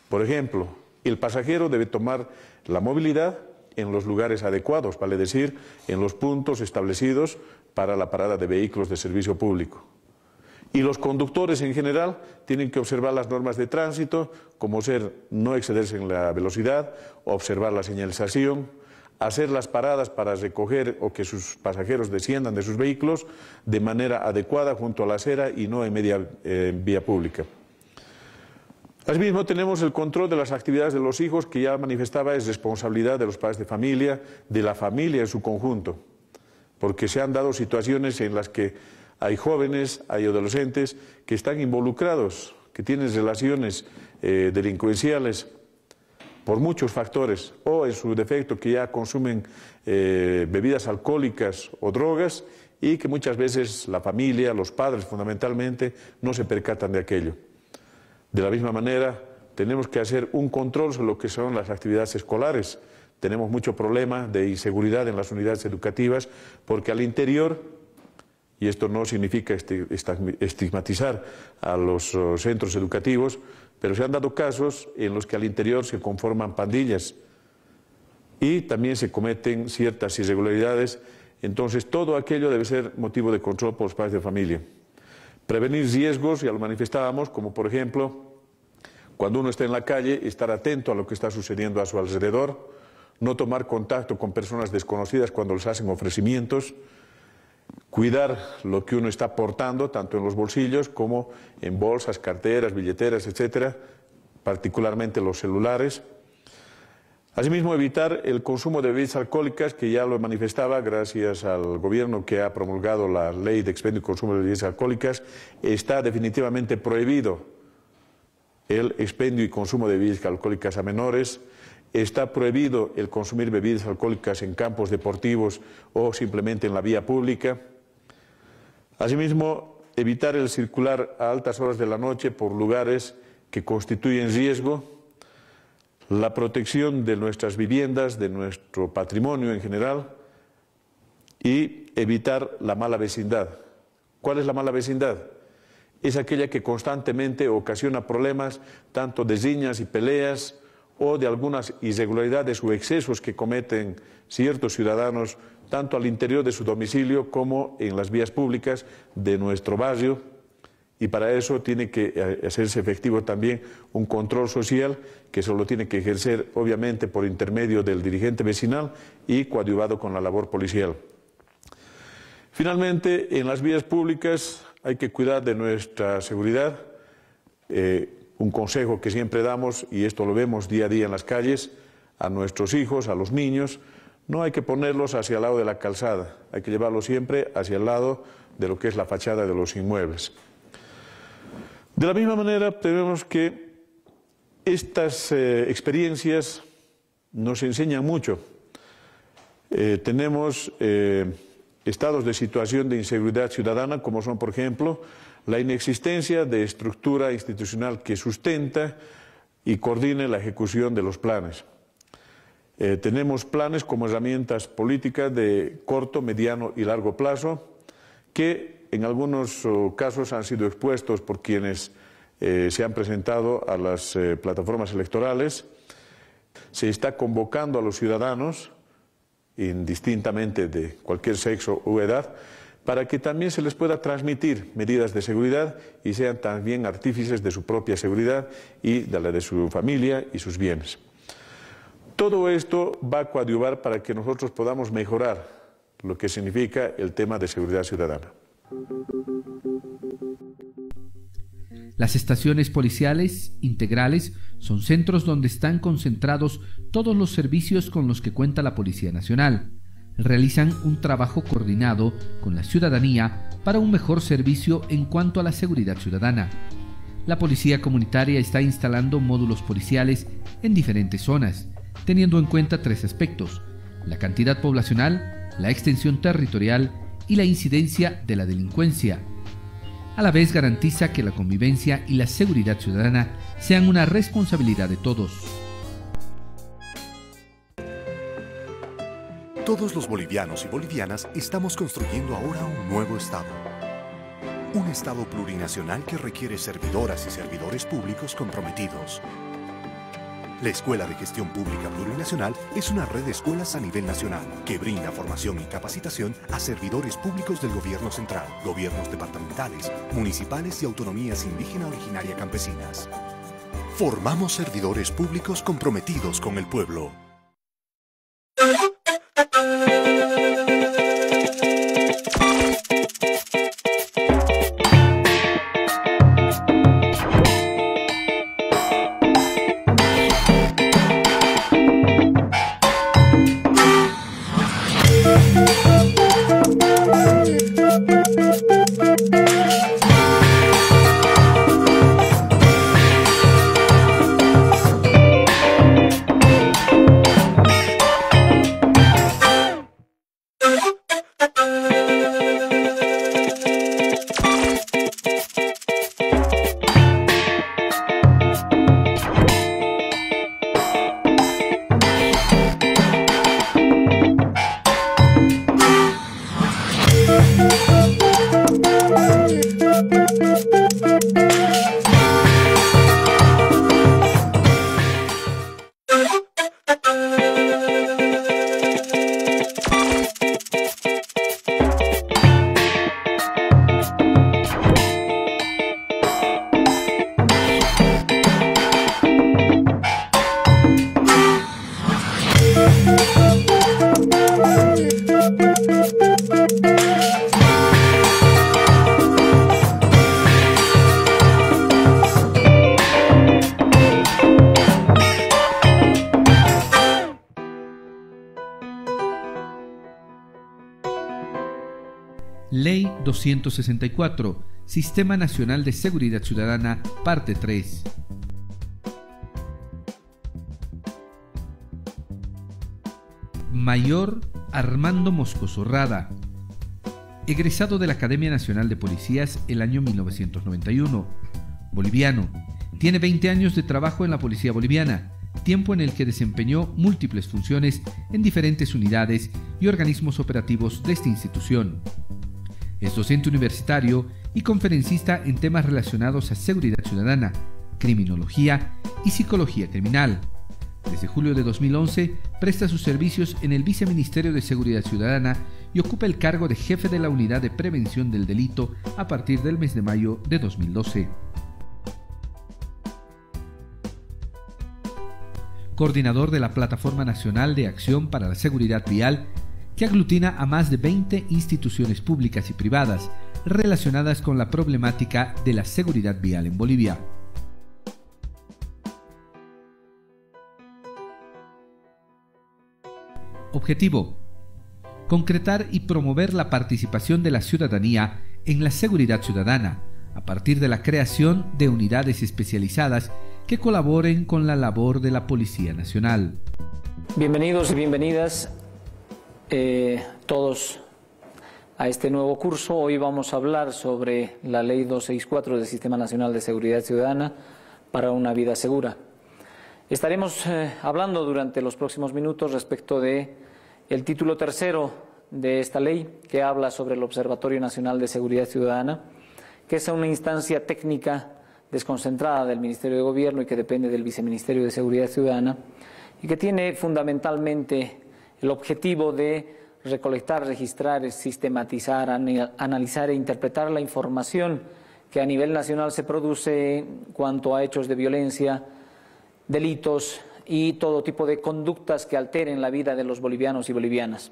S2: Por ejemplo, el pasajero debe tomar la movilidad en los lugares adecuados, vale decir, en los puntos establecidos para la parada de vehículos de servicio público. Y los conductores en general tienen que observar las normas de tránsito, como ser no excederse en la velocidad, observar la señalización, hacer las paradas para recoger o que sus pasajeros desciendan de sus vehículos de manera adecuada junto a la acera y no en media vía pública. Asimismo, tenemos el control de las actividades de los hijos, que ya manifestaba es responsabilidad de los padres de familia, de la familia en su conjunto, porque se han dado situaciones en las que hay jóvenes, hay adolescentes que están involucrados, que tienen relaciones delincuenciales por muchos factores, o en su defecto que ya consumen bebidas alcohólicas o drogas, y que muchas veces la familia, los padres fundamentalmente, no se percatan de aquello. De la misma manera, tenemos que hacer un control sobre lo que son las actividades escolares. Tenemos mucho problema de inseguridad en las unidades educativas, porque al interior, y esto no significa estigmatizar a los centros educativos, pero se han dado casos en los que al interior se conforman pandillas y también se cometen ciertas irregularidades. Entonces, todo aquello debe ser motivo de control por los padres de familia. Prevenir riesgos, ya lo manifestábamos, como por ejemplo, cuando uno está en la calle, estar atento a lo que está sucediendo a su alrededor, no tomar contacto con personas desconocidas cuando les hacen ofrecimientos, cuidar lo que uno está portando, tanto en los bolsillos como en bolsas, carteras, billeteras, etcétera, particularmente los celulares. Asimismo, evitar el consumo de bebidas alcohólicas, que ya lo manifestaba gracias al gobierno que ha promulgado la ley de expendio y consumo de bebidas alcohólicas. Está definitivamente prohibido el expendio y consumo de bebidas alcohólicas a menores. Está prohibido el consumir bebidas alcohólicas en campos deportivos o simplemente en la vía pública. Asimismo, evitar el circular a altas horas de la noche por lugares que constituyen riesgo. La protección de nuestras viviendas, de nuestro patrimonio en general, y evitar la mala vecindad. ¿Cuál es la mala vecindad? Es aquella que constantemente ocasiona problemas, tanto de riñas y peleas, o de algunas irregularidades o excesos que cometen ciertos ciudadanos, tanto al interior de su domicilio como en las vías públicas de nuestro barrio, y para eso tiene que hacerse efectivo también un control social que solo tiene que ejercer obviamente por intermedio del dirigente vecinal y coadyuvado con la labor policial. Finalmente, en las vías públicas hay que cuidar de nuestra seguridad. Un consejo que siempre damos, y esto lo vemos día a día en las calles, a nuestros hijos, a los niños, no hay que ponerlos hacia el lado de la calzada, hay que llevarlos siempre hacia el lado de lo que es la fachada de los inmuebles. De la misma manera, tenemos que estas experiencias nos enseñan mucho. Tenemos estados de situación de inseguridad ciudadana, como son, por ejemplo, la inexistencia de estructura institucional que sustenta y coordine la ejecución de los planes. Tenemos planes como herramientas políticas de corto, mediano y largo plazo, que en algunos casos han sido expuestos por quienes se han presentado a las plataformas electorales. Se está convocando a los ciudadanos, indistintamente de cualquier sexo u edad, para que también se les pueda transmitir medidas de seguridad y sean también artífices de su propia seguridad y de la de su familia y sus bienes. Todo esto va a coadyuvar para que nosotros podamos mejorar lo que significa el tema de seguridad ciudadana.
S1: Las estaciones policiales integrales son centros donde están concentrados todos los servicios con los que cuenta la Policía Nacional. realizan un trabajo coordinado con la ciudadanía para un mejor servicio en cuanto a la seguridad ciudadana. La policía comunitaria está instalando módulos policiales en diferentes zonas, teniendo en cuenta tres aspectos: la cantidad poblacional, la extensión territorial y la incidencia de la delincuencia. A la vez garantiza que la convivencia y la seguridad ciudadana sean una responsabilidad de todos.
S3: Todos los bolivianos y bolivianas estamos construyendo ahora un nuevo Estado. Un Estado plurinacional que requiere servidoras y servidores públicos comprometidos. La Escuela de Gestión Pública Plurinacional es una red de escuelas a nivel nacional que brinda formación y capacitación a servidores públicos del gobierno central, gobiernos departamentales, municipales y autonomías indígena originaria campesinas. Formamos servidores públicos comprometidos con el pueblo.
S1: Ley 264, Sistema Nacional de Seguridad Ciudadana, Parte 3. Mayor Armando Moscoso Rada, egresado de la Academia Nacional de Policías el año 1991, boliviano. Tiene 20 años de trabajo en la Policía Boliviana, tiempo en el que desempeñó múltiples funciones en diferentes unidades y organismos operativos de esta institución. Es docente universitario y conferencista en temas relacionados a seguridad ciudadana, criminología y psicología criminal. Desde julio de 2011 presta sus servicios en el Viceministerio de Seguridad Ciudadana y ocupa el cargo de jefe de la Unidad de Prevención del Delito a partir del mes de mayo de 2012. Coordinador de la Plataforma Nacional de Acción para la Seguridad Vial, que aglutina a más de 20 instituciones públicas y privadas relacionadas con la problemática de la seguridad vial en Bolivia. Objetivo: concretar y promover la participación de la ciudadanía en la seguridad ciudadana a partir de la creación de unidades especializadas que colaboren con la labor de la Policía Nacional.
S4: Bienvenidos y bienvenidas todos a este nuevo curso. Hoy vamos a hablar sobre la Ley 264 del Sistema Nacional de Seguridad Ciudadana para una vida segura. Estaremos hablando durante los próximos minutos respecto de el título tercero de esta ley, que habla sobre el Observatorio Nacional de Seguridad Ciudadana, que es una instancia técnica desconcentrada del Ministerio de Gobierno y que depende del Viceministerio de Seguridad Ciudadana, y que tiene fundamentalmente el objetivo de recolectar, registrar, sistematizar, analizar e interpretar la información que a nivel nacional se produce en cuanto a hechos de violencia, delitos y todo tipo de conductas que alteren la vida de los bolivianos y bolivianas.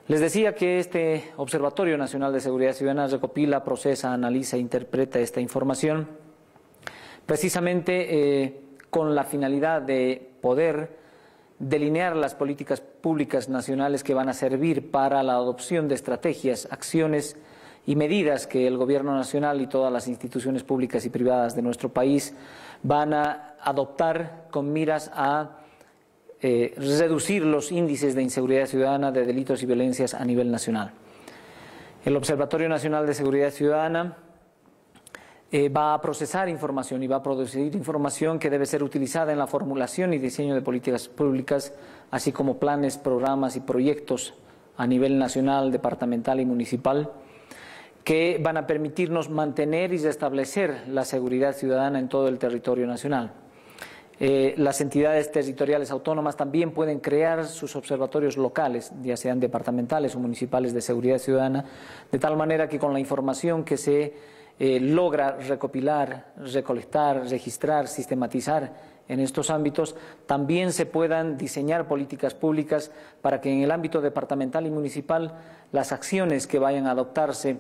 S4: Les decía que este Observatorio Nacional de Seguridad Ciudadana recopila, procesa, analiza e interpreta esta información precisamente con la finalidad de poder delinear las políticas públicas nacionales que van a servir para la adopción de estrategias, acciones y medidas que el Gobierno nacional y todas las instituciones públicas y privadas de nuestro país van a adoptar con miras a reducir los índices de inseguridad ciudadana, de delitos y violencias a nivel nacional. El Observatorio Nacional de Seguridad Ciudadana va a procesar información y va a producir información que debe ser utilizada en la formulación y diseño de políticas públicas, así como planes, programas y proyectos a nivel nacional, departamental y municipal, que van a permitirnos mantener y restablecer la seguridad ciudadana en todo el territorio nacional. Las entidades territoriales autónomas también pueden crear sus observatorios locales, ya sean departamentales o municipales de seguridad ciudadana, de tal manera que con la información que se logra recopilar, recolectar, registrar, sistematizar en estos ámbitos, también se puedan diseñar políticas públicas para que en el ámbito departamental y municipal las acciones que vayan a adoptarse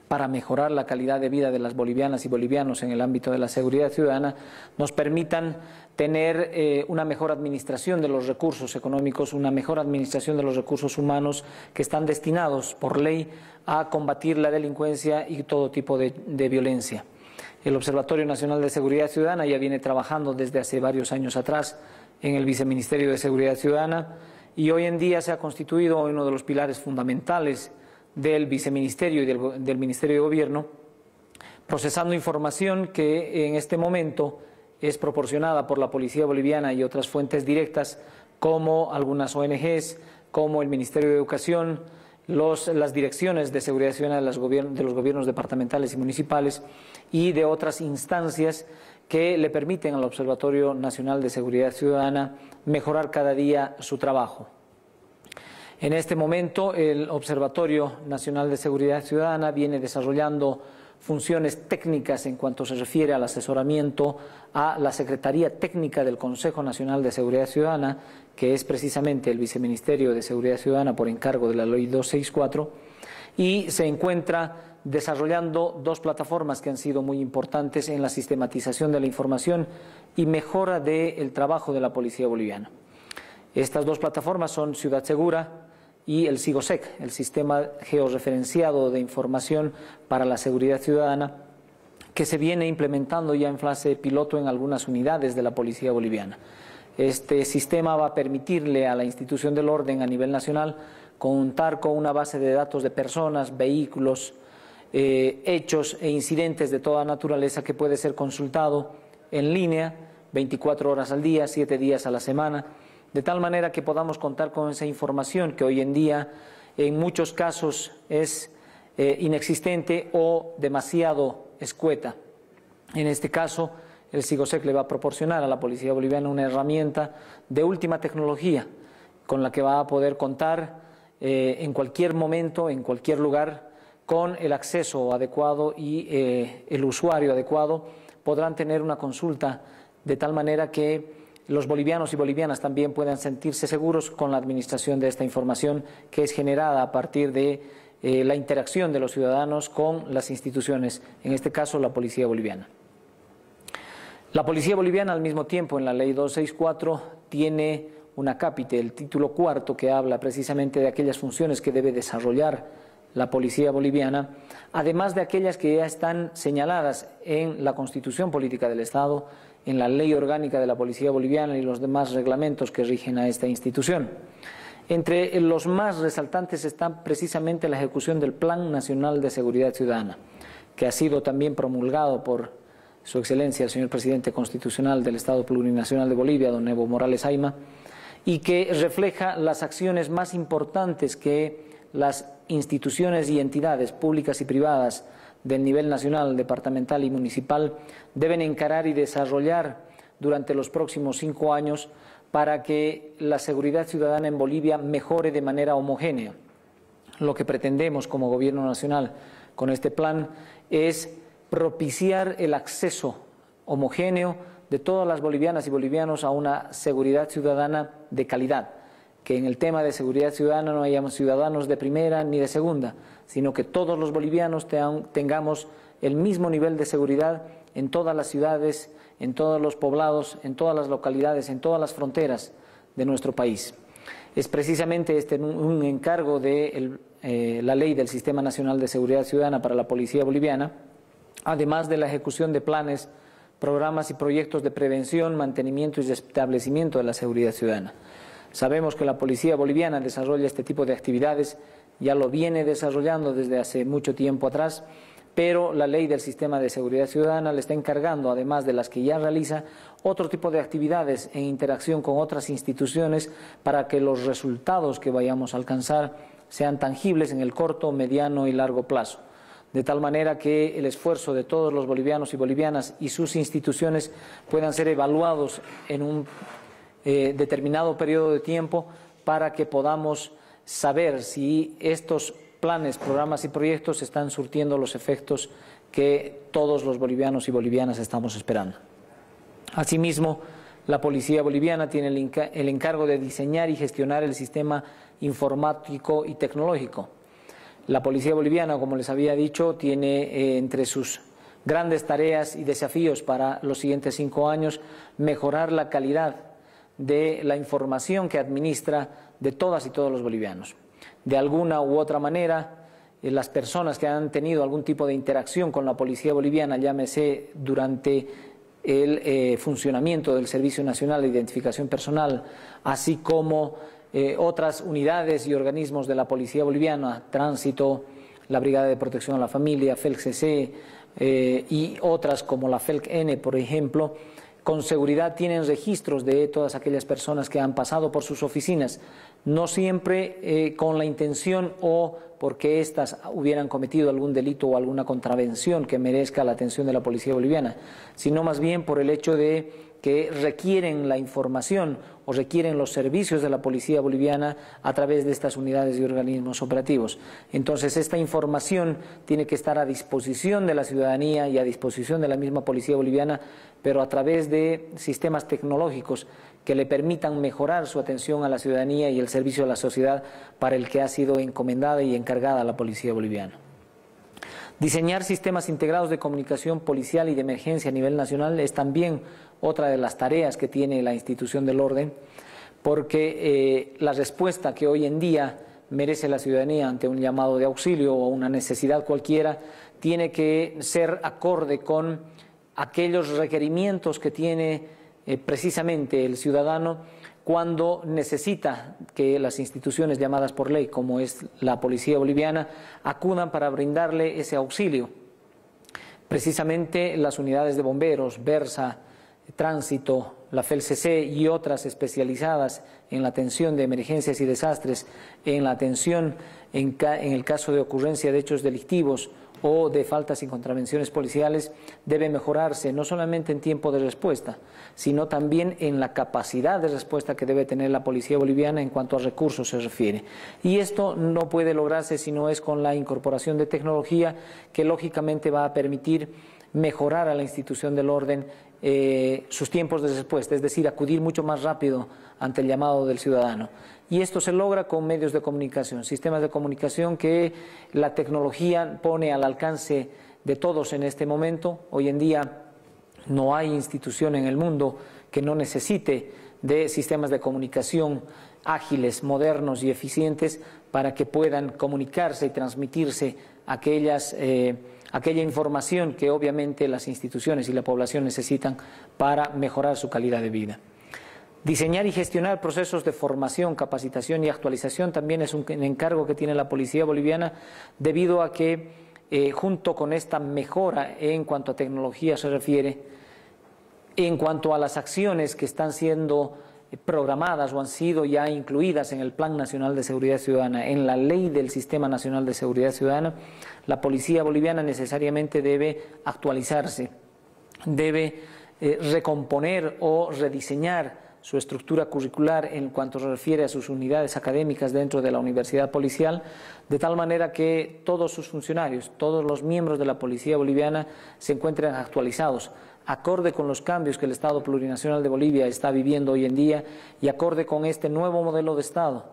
S4: para mejorar la calidad de vida de las bolivianas y bolivianos en el ámbito de la seguridad ciudadana nos permitan tener una mejor administración de los recursos económicos, una mejor administración de los recursos humanos que están destinados por ley a combatir la delincuencia y todo tipo de violencia. El Observatorio Nacional de Seguridad Ciudadana ya viene trabajando desde hace varios años atrás en el Viceministerio de Seguridad Ciudadana y hoy en día se ha constituido uno de los pilares fundamentales del Viceministerio y del Ministerio de Gobierno, procesando información que en este momento es proporcionada por la Policía Boliviana y otras fuentes directas como algunas ONGs, como el Ministerio de Educación, las direcciones de seguridad ciudadana de los gobiernos departamentales y municipales y de otras instancias que le permiten al Observatorio Nacional de Seguridad Ciudadana mejorar cada día su trabajo. En este momento, el Observatorio Nacional de Seguridad Ciudadana viene desarrollando funciones técnicas en cuanto se refiere al asesoramiento a la Secretaría Técnica del Consejo Nacional de Seguridad Ciudadana, que es precisamente el Viceministerio de Seguridad Ciudadana por encargo de la Ley 264, y se encuentra desarrollando dos plataformas que han sido muy importantes en la sistematización de la información y mejora del trabajo de la Policía Boliviana. Estas dos plataformas son Ciudad Segura y el SIGOSEC, el Sistema Georreferenciado de Información para la Seguridad Ciudadana, que se viene implementando ya en fase piloto en algunas unidades de la Policía Boliviana. Este sistema va a permitirle a la institución del orden a nivel nacional contar con una base de datos de personas, vehículos, hechos e incidentes de toda naturaleza que puede ser consultado en línea 24 horas al día, 7 días a la semana, de tal manera que podamos contar con esa información que hoy en día en muchos casos es inexistente o demasiado escueta. En este caso, el SIGOSEC le va a proporcionar a la Policía Boliviana una herramienta de última tecnología con la que va a poder contar en cualquier momento, en cualquier lugar, con el acceso adecuado y el usuario adecuado podrán tener una consulta de tal manera que los bolivianos y bolivianas también puedan sentirse seguros con la administración de esta información que es generada a partir de la interacción de los ciudadanos con las instituciones, en este caso la Policía Boliviana. La Policía Boliviana al mismo tiempo en la Ley 264 tiene un acápite, el título cuarto, que habla precisamente de aquellas funciones que debe desarrollar la Policía Boliviana, además de aquellas que ya están señaladas en la Constitución Política del Estado, en la Ley Orgánica de la Policía Boliviana y los demás reglamentos que rigen a esta institución. Entre los más resaltantes está precisamente la ejecución del Plan Nacional de Seguridad Ciudadana, que ha sido también promulgado por Su Excelencia, el señor Presidente Constitucional del Estado Plurinacional de Bolivia, don Evo Morales Ayma, y que refleja las acciones más importantes que las instituciones y entidades públicas y privadas del nivel nacional, departamental y municipal deben encarar y desarrollar durante los próximos 5 años para que la seguridad ciudadana en Bolivia mejore de manera homogénea. Lo que pretendemos como Gobierno Nacional con este plan es propiciar el acceso homogéneo de todas las bolivianas y bolivianos a una seguridad ciudadana de calidad, que en el tema de seguridad ciudadana no hayamos ciudadanos de primera ni de segunda, sino que todos los bolivianos tengamos el mismo nivel de seguridad en todas las ciudades, en todos los poblados, en todas las localidades, en todas las fronteras de nuestro país. Es precisamente un encargo de la Ley del Sistema Nacional de Seguridad Ciudadana para la Policía Boliviana, además de la ejecución de planes, programas y proyectos de prevención, mantenimiento y establecimiento de la seguridad ciudadana. Sabemos que la Policía Boliviana desarrolla este tipo de actividades, ya lo viene desarrollando desde hace mucho tiempo atrás, pero la Ley del Sistema de Seguridad Ciudadana le está encargando, además de las que ya realiza, otro tipo de actividades en interacción con otras instituciones para que los resultados que vayamos a alcanzar sean tangibles en el corto, mediano y largo plazo. De tal manera que el esfuerzo de todos los bolivianos y bolivianas y sus instituciones puedan ser evaluados en un determinado periodo de tiempo para que podamos saber si estos planes, programas y proyectos están surtiendo los efectos que todos los bolivianos y bolivianas estamos esperando. Asimismo, la Policía Boliviana tiene el encargo de diseñar y gestionar el sistema informático y tecnológico. La Policía Boliviana, como les había dicho, tiene entre sus grandes tareas y desafíos para los siguientes 5 años mejorar la calidad de la información que administra de todas y todos los bolivianos. De alguna u otra manera, las personas que han tenido algún tipo de interacción con la Policía Boliviana, llámese durante el funcionamiento del Servicio Nacional de Identificación Personal, así como otras unidades y organismos de la Policía Boliviana, Tránsito, la Brigada de Protección a la Familia, FELC-CC y otras como la FELC-N, por ejemplo, con seguridad tienen registros de todas aquellas personas que han pasado por sus oficinas, no siempre con la intención o porque éstas hubieran cometido algún delito o alguna contravención que merezca la atención de la Policía Boliviana, sino más bien por el hecho de que requieren la información o requieren los servicios de la Policía Boliviana a través de estas unidades y organismos operativos. Entonces, esta información tiene que estar a disposición de la ciudadanía y a disposición de la misma Policía Boliviana, pero a través de sistemas tecnológicos que le permitan mejorar su atención a la ciudadanía y el servicio a la sociedad para el que ha sido encomendada y encargada la Policía Boliviana. Diseñar sistemas integrados de comunicación policial y de emergencia a nivel nacional es también otra de las tareas que tiene la institución del orden, porque la respuesta que hoy en día merece la ciudadanía ante un llamado de auxilio o una necesidad cualquiera tiene que ser acorde con aquellos requerimientos que tiene precisamente el ciudadano cuando necesita que las instituciones llamadas por ley, como es la Policía Boliviana, acudan para brindarle ese auxilio. Precisamente las unidades de bomberos, Versa, Tránsito, la FELC-CC y otras especializadas en la atención de emergencias y desastres, en la atención en el caso de ocurrencia de hechos delictivos o de faltas y contravenciones policiales, debe mejorarse no solamente en tiempo de respuesta, sino también en la capacidad de respuesta que debe tener la Policía Boliviana en cuanto a recursos se refiere. Y esto no puede lograrse si no es con la incorporación de tecnología que lógicamente va a permitir mejorar a la institución del orden sus tiempos de respuesta, es decir, acudir mucho más rápido ante el llamado del ciudadano. Y esto se logra con medios de comunicación, sistemas de comunicación que la tecnología pone al alcance de todos en este momento. Hoy en día no hay institución en el mundo que no necesite de sistemas de comunicación ágiles, modernos y eficientes para que puedan comunicarse y transmitirse aquella información que obviamente las instituciones y la población necesitan para mejorar su calidad de vida. Diseñar y gestionar procesos de formación, capacitación y actualización también es un encargo que tiene la Policía Boliviana, debido a que junto con esta mejora en cuanto a tecnología se refiere, en cuanto a las acciones que están siendo programadas o han sido ya incluidas en el Plan Nacional de Seguridad Ciudadana, en la Ley del Sistema Nacional de Seguridad Ciudadana, la Policía Boliviana necesariamente debe actualizarse, debe recomponer o rediseñar su estructura curricular en cuanto se refiere a sus unidades académicas dentro de la Universidad Policial, de tal manera que todos sus funcionarios, todos los miembros de la Policía Boliviana se encuentren actualizados, acorde con los cambios que el Estado Plurinacional de Bolivia está viviendo hoy en día y acorde con este nuevo modelo de Estado,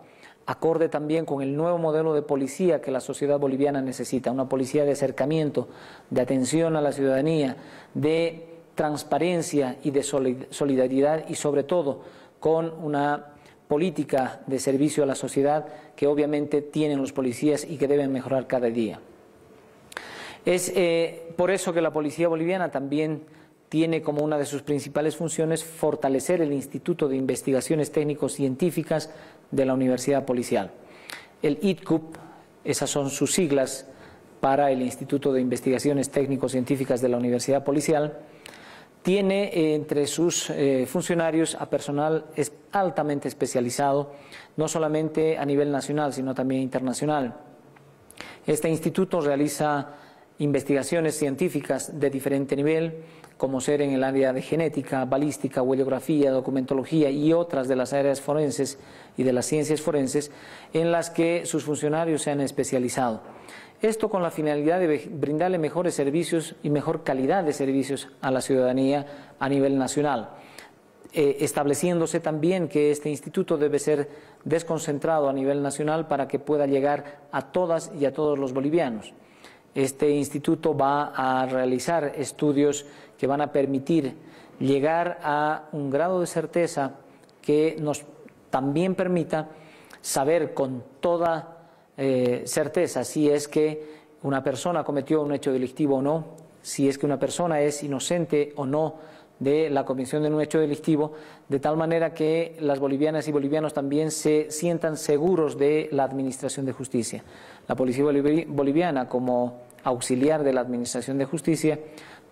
S4: acorde también con el nuevo modelo de policía que la sociedad boliviana necesita, una policía de acercamiento, de atención a la ciudadanía, de transparencia y de solidaridad y sobre todo con una política de servicio a la sociedad que obviamente tienen los policías y que deben mejorar cada día. Es por eso que la Policía Boliviana también tiene como una de sus principales funciones fortalecer el Instituto de Investigaciones Técnico-Científicas de la Universidad Policial. El ITCUP, esas son sus siglas para el Instituto de Investigaciones Técnico-Científicas de la Universidad Policial, tiene entre sus funcionarios a personal altamente especializado, no solamente a nivel nacional, sino también internacional. Este instituto realiza investigaciones científicas de diferente nivel, como ser en el área de genética, balística, huellografía, documentología y otras de las áreas forenses y de las ciencias forenses en las que sus funcionarios se han especializado. Esto con la finalidad de brindarle mejores servicios y mejor calidad de servicios a la ciudadanía a nivel nacional, estableciéndose también que este instituto debe ser desconcentrado a nivel nacional para que pueda llegar a todas y a todos los bolivianos. Este instituto va a realizar estudios que van a permitir llegar a un grado de certeza que nos también permita saber con toda certeza si es que una persona cometió un hecho delictivo o no, si es que una persona es inocente o no de la comisión de un hecho delictivo, de tal manera que las bolivianas y bolivianos también se sientan seguros de la administración de justicia. La Policía Boliviana, como auxiliar de la administración de justicia,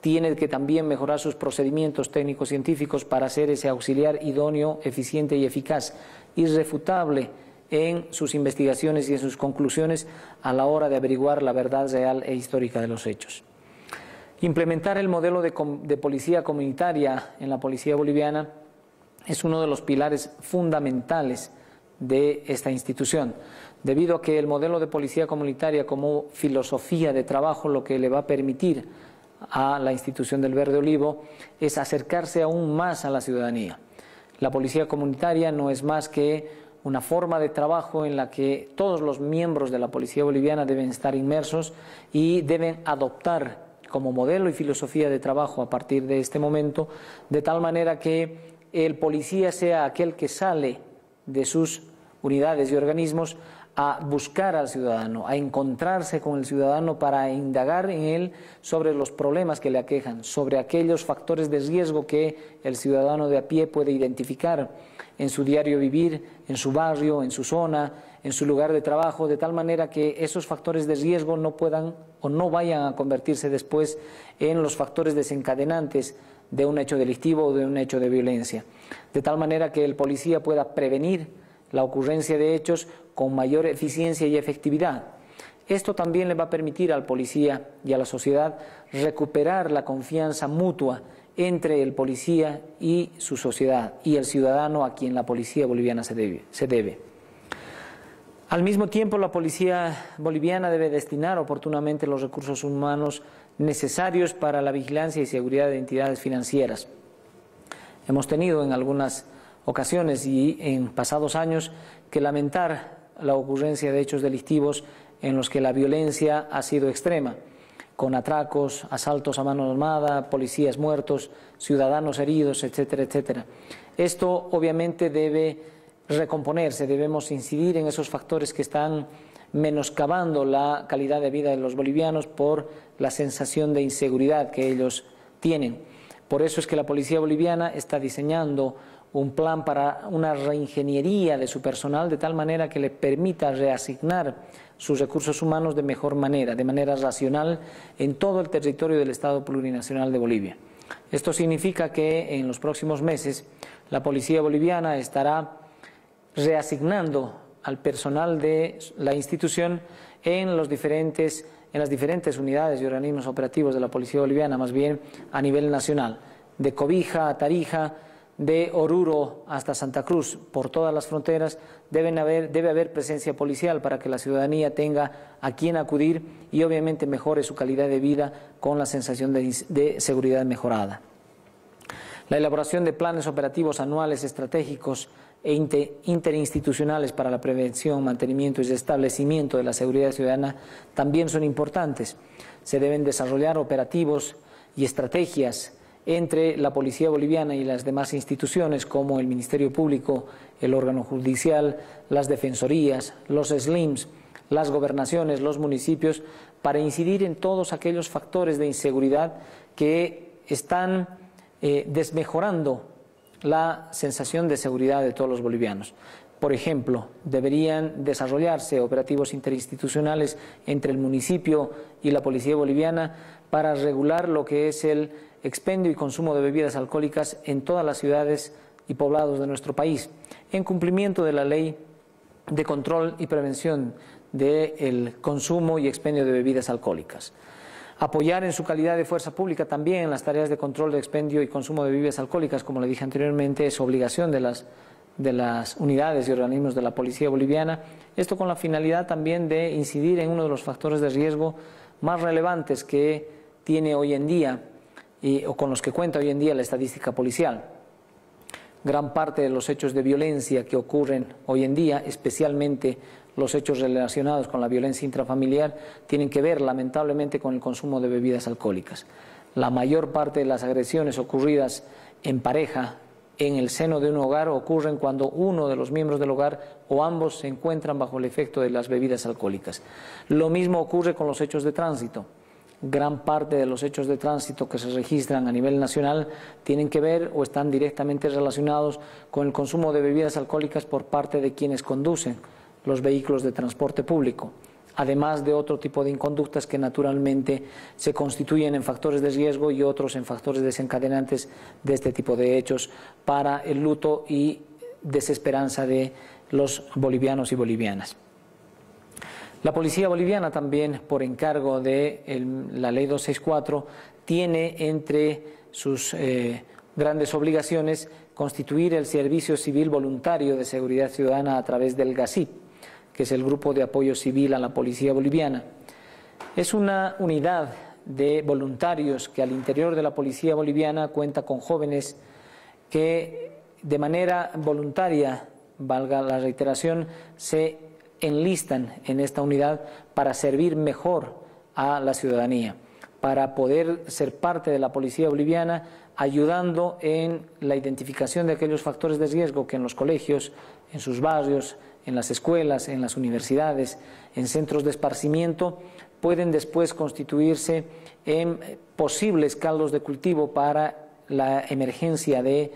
S4: tiene que también mejorar sus procedimientos técnicos científicos para ser ese auxiliar idóneo, eficiente y eficaz, irrefutable en sus investigaciones y en sus conclusiones a la hora de averiguar la verdad real e histórica de los hechos. Implementar el modelo de policía comunitaria en la Policía Boliviana es uno de los pilares fundamentales de esta institución, debido a que el modelo de policía comunitaria como filosofía de trabajo lo que le va a permitir a la institución del Verde Olivo es acercarse aún más a la ciudadanía. La policía comunitaria no es más que una forma de trabajo en la que todos los miembros de la Policía Boliviana deben estar inmersos y deben adoptar como modelo y filosofía de trabajo a partir de este momento, de tal manera que el policía sea aquel que sale de sus unidades y organismos a buscar al ciudadano, a encontrarse con el ciudadano para indagar en él sobre los problemas que le aquejan, sobre aquellos factores de riesgo que el ciudadano de a pie puede identificar en su diario vivir, en su barrio, en su zona, en su lugar de trabajo, de tal manera que esos factores de riesgo no puedan o no vayan a convertirse después en los factores desencadenantes de un hecho delictivo o de un hecho de violencia, de tal manera que el policía pueda prevenir la ocurrencia de hechos con mayor eficiencia y efectividad. Esto también le va a permitir al policía y a la sociedad recuperar la confianza mutua entre el policía y su sociedad y el ciudadano a quien la policía boliviana se debe. Al mismo tiempo, la policía boliviana debe destinar oportunamente los recursos humanos necesarios para la vigilancia y seguridad de entidades financieras. Hemos tenido en algunas ocasiones y en pasados años que lamentar la ocurrencia de hechos delictivos en los que la violencia ha sido extrema, con atracos, asaltos a mano armada, policías muertos, ciudadanos heridos, etcétera, etcétera. Esto obviamente debe recomponerse, debemos incidir en esos factores que están menoscabando la calidad de vida de los bolivianos por la sensación de inseguridad que ellos tienen. Por eso es que la Policía Boliviana está diseñando un plan para una reingeniería de su personal de tal manera que le permita reasignar sus recursos humanos de mejor manera, de manera racional en todo el territorio del Estado Plurinacional de Bolivia. Esto significa que en los próximos meses la Policía Boliviana estará reasignando al personal de la institución en las diferentes unidades y organismos operativos de la Policía Boliviana, más bien a nivel nacional, de Cobija a Tarija, de Oruro hasta Santa Cruz, por todas las fronteras, debe haber presencia policial para que la ciudadanía tenga a quién acudir y obviamente mejore su calidad de vida con la sensación de seguridad mejorada. La elaboración de planes operativos anuales estratégicos e interinstitucionales para la prevención, mantenimiento y restablecimiento de la seguridad ciudadana también son importantes. Se deben desarrollar operativos y estrategias entre la Policía Boliviana y las demás instituciones como el Ministerio Público, el órgano judicial, las defensorías, los SLIMs, las gobernaciones, los municipios, para incidir en todos aquellos factores de inseguridad que están desmejorando la sensación de seguridad de todos los bolivianos. Por ejemplo, deberían desarrollarse operativos interinstitucionales entre el municipio y la Policía Boliviana para regular lo que es el expendio y consumo de bebidas alcohólicas en todas las ciudades y poblados de nuestro país, en cumplimiento de la Ley de Control y Prevención del Consumo y Expendio de Bebidas Alcohólicas. Apoyar en su calidad de fuerza pública también las tareas de control de expendio y consumo de bebidas alcohólicas, como le dije anteriormente, es obligación de las unidades y organismos de la Policía Boliviana, esto con la finalidad también de incidir en uno de los factores de riesgo más relevantes que tiene hoy en día o con los que cuenta hoy en día la estadística policial. Gran parte de los hechos de violencia que ocurren hoy en día, especialmente los hechos relacionados con la violencia intrafamiliar, tienen que ver lamentablemente con el consumo de bebidas alcohólicas. La mayor parte de las agresiones ocurridas en pareja, en el seno de un hogar, ocurren cuando uno de los miembros del hogar o ambos se encuentran bajo el efecto de las bebidas alcohólicas. Lo mismo ocurre con los hechos de tránsito. Gran parte de los hechos de tránsito que se registran a nivel nacional tienen que ver o están directamente relacionados con el consumo de bebidas alcohólicas por parte de quienes conducen los vehículos de transporte público, además de otro tipo de inconductas que naturalmente se constituyen en factores de riesgo y otros en factores desencadenantes de este tipo de hechos para el luto y desesperanza de los bolivianos y bolivianas. La Policía Boliviana también, por encargo de la Ley 264, tiene entre sus grandes obligaciones constituir el Servicio Civil Voluntario de Seguridad Ciudadana a través del GACIP, que es el Grupo de Apoyo Civil a la Policía Boliviana. Es una unidad de voluntarios que al interior de la Policía Boliviana cuenta con jóvenes que de manera voluntaria, valga la reiteración, se enlistan en esta unidad para servir mejor a la ciudadanía, para poder ser parte de la Policía Boliviana, ayudando en la identificación de aquellos factores de riesgo que en los colegios, en sus barrios, en las escuelas, en las universidades, en centros de esparcimiento, pueden después constituirse en posibles caldos de cultivo para la emergencia de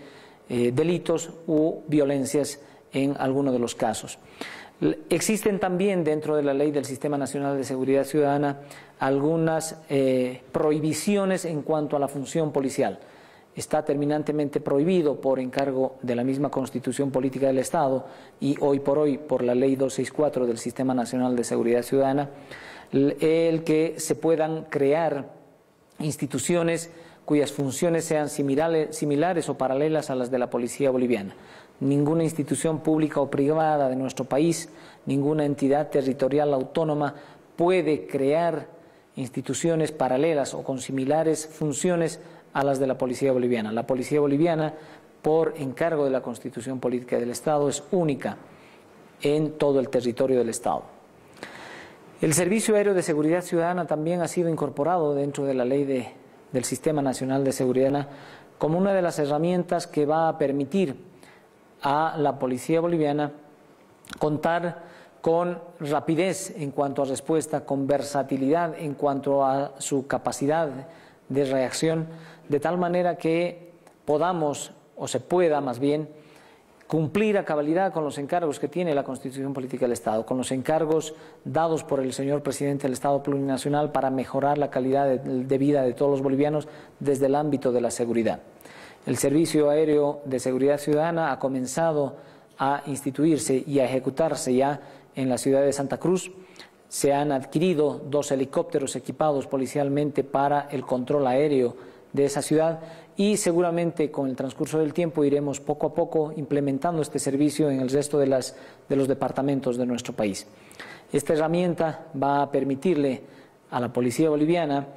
S4: delitos u violencias en alguno de los casos. Existen también dentro de la Ley del Sistema Nacional de Seguridad Ciudadana algunas prohibiciones en cuanto a la función policial. Está terminantemente prohibido por encargo de la misma Constitución Política del Estado y hoy por hoy por la Ley 264 del Sistema Nacional de Seguridad Ciudadana el que se puedan crear instituciones cuyas funciones sean similares o paralelas a las de la Policía Boliviana. Ninguna institución pública o privada de nuestro país, ninguna entidad territorial autónoma puede crear instituciones paralelas o con similares funciones a las de la Policía Boliviana. La Policía Boliviana, por encargo de la Constitución Política del Estado, es única en todo el territorio del Estado. El Servicio Aéreo de Seguridad Ciudadana también ha sido incorporado dentro de la Ley del Sistema Nacional de Seguridad como una de las herramientas que va a permitir a la Policía Boliviana contar con rapidez en cuanto a respuesta, con versatilidad en cuanto a su capacidad de reacción, de tal manera que podamos, o se pueda más bien, cumplir a cabalidad con los encargos que tiene la Constitución Política del Estado, con los encargos dados por el señor presidente del Estado Plurinacional para mejorar la calidad de vida de todos los bolivianos desde el ámbito de la seguridad. El Servicio Aéreo de Seguridad Ciudadana ha comenzado a instituirse y a ejecutarse ya en la ciudad de Santa Cruz. Se han adquirido 2 helicópteros equipados policialmente para el control aéreo de esa ciudad y seguramente con el transcurso del tiempo iremos poco a poco implementando este servicio en el resto de los departamentos de nuestro país. Esta herramienta va a permitirle a la Policía Boliviana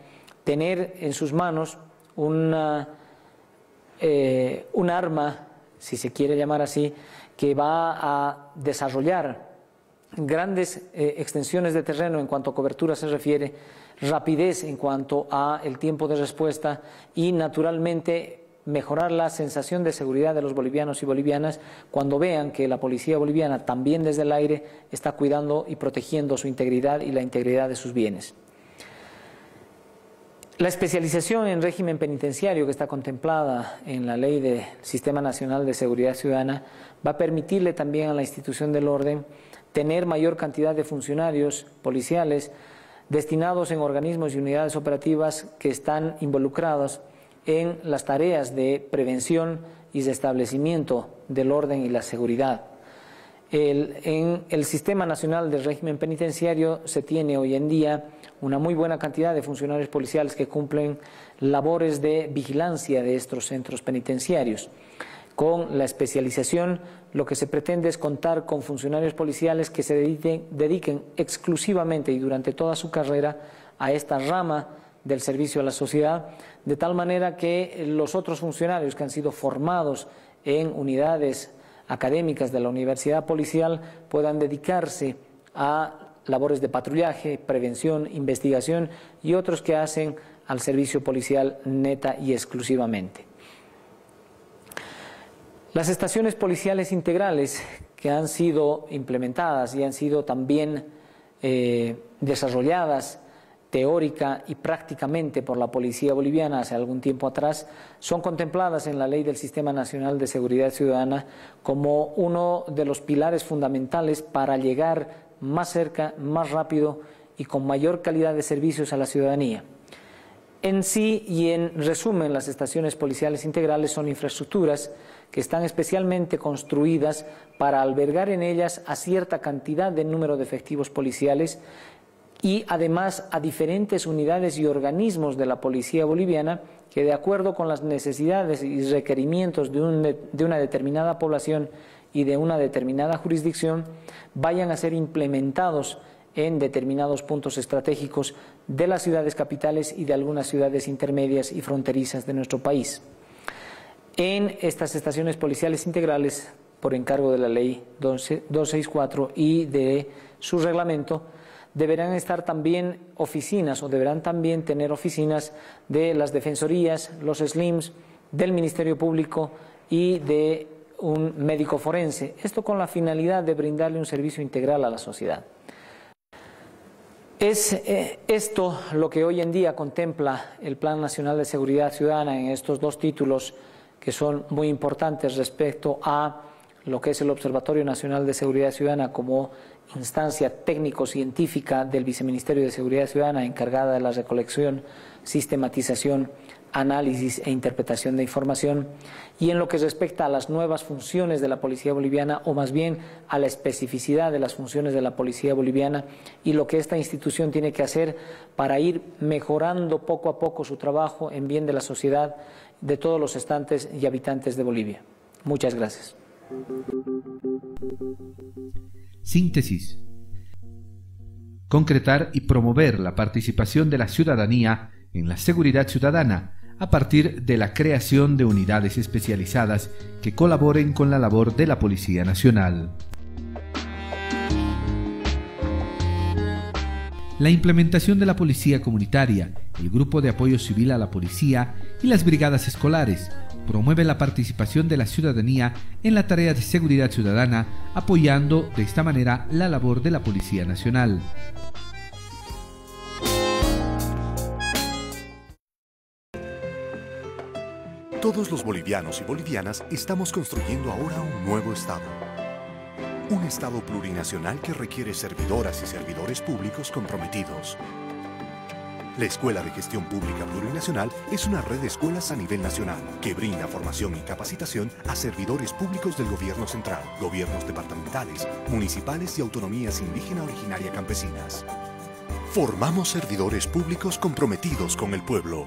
S4: tener en sus manos un arma, si se quiere llamar así, que va a desarrollar grandes extensiones de terreno en cuanto a cobertura se refiere, rapidez en cuanto a el tiempo de respuesta y, naturalmente, mejorar la sensación de seguridad de los bolivianos y bolivianas cuando vean que la policía boliviana, también desde el aire, está cuidando y protegiendo su integridad y la integridad de sus bienes. La especialización en régimen penitenciario que está contemplada en la Ley del Sistema Nacional de Seguridad Ciudadana va a permitirle también a la institución del orden tener mayor cantidad de funcionarios policiales destinados en organismos y unidades operativas que están involucrados en las tareas de prevención y restablecimiento del orden y la seguridad. En el Sistema Nacional de Régimen Penitenciario se tiene hoy en día una muy buena cantidad de funcionarios policiales que cumplen labores de vigilancia de estos centros penitenciarios. Con la especialización, lo que se pretende es contar con funcionarios policiales que se dediquen exclusivamente y durante toda su carrera a esta rama del servicio a la sociedad, de tal manera que los otros funcionarios que han sido formados en unidades académicas de la Universidad Policial puedan dedicarse a labores de patrullaje, prevención, investigación y otros que hacen al servicio policial neta y exclusivamente. Las estaciones policiales integrales que han sido implementadas y han sido también desarrolladas teórica y prácticamente por la Policía Boliviana hace algún tiempo atrás, son contempladas en la Ley del Sistema Nacional de Seguridad Ciudadana como uno de los pilares fundamentales para llegar más cerca, más rápido y con mayor calidad de servicios a la ciudadanía. En sí y en resumen, las estaciones policiales integrales son infraestructuras que están especialmente construidas para albergar en ellas a cierta cantidad de número de efectivos policiales y además a diferentes unidades y organismos de la policía boliviana que, de acuerdo con las necesidades y requerimientos de una determinada población y de una determinada jurisdicción, vayan a ser implementados en determinados puntos estratégicos de las ciudades capitales y de algunas ciudades intermedias y fronterizas de nuestro país. En estas estaciones policiales integrales, por encargo de la Ley 264 y de su reglamento, deberán estar también oficinas o deberán también tener oficinas de las defensorías, los SLIMs, del Ministerio Público y de un médico forense. Esto con la finalidad de brindarle un servicio integral a la sociedad. Es esto lo que hoy en día contempla el Plan Nacional de Seguridad Ciudadana en estos dos títulos que son muy importantes respecto a lo que es el Observatorio Nacional de Seguridad Ciudadana como instancia técnico-científica del Viceministerio de Seguridad Ciudadana encargada de la recolección, sistematización, análisis e interpretación de información, y en lo que respecta a las nuevas funciones de la Policía Boliviana, o más bien a la especificidad de las funciones de la Policía Boliviana y lo que esta institución tiene que hacer para ir mejorando poco a poco su trabajo en bien de la sociedad, de todos los estantes y habitantes de Bolivia. Muchas gracias.
S1: Síntesis. Concretar y promover la participación de la ciudadanía en la seguridad ciudadana a partir de la creación de unidades especializadas que colaboren con la labor de la Policía Nacional. La implementación de la Policía Comunitaria, el Grupo de Apoyo Civil a la Policía y las brigadas escolares promueve la participación de la ciudadanía en la tarea de seguridad ciudadana, apoyando de esta manera la labor de la Policía Nacional.
S3: Todos los bolivianos y bolivianas estamos construyendo ahora un nuevo Estado. Un Estado plurinacional que requiere servidoras y servidores públicos comprometidos. La Escuela de Gestión Pública Plurinacional es una red de escuelas a nivel nacional que brinda formación y capacitación a servidores públicos del gobierno central, gobiernos departamentales, municipales y autonomías indígena originaria campesinas. Formamos servidores públicos comprometidos con el pueblo.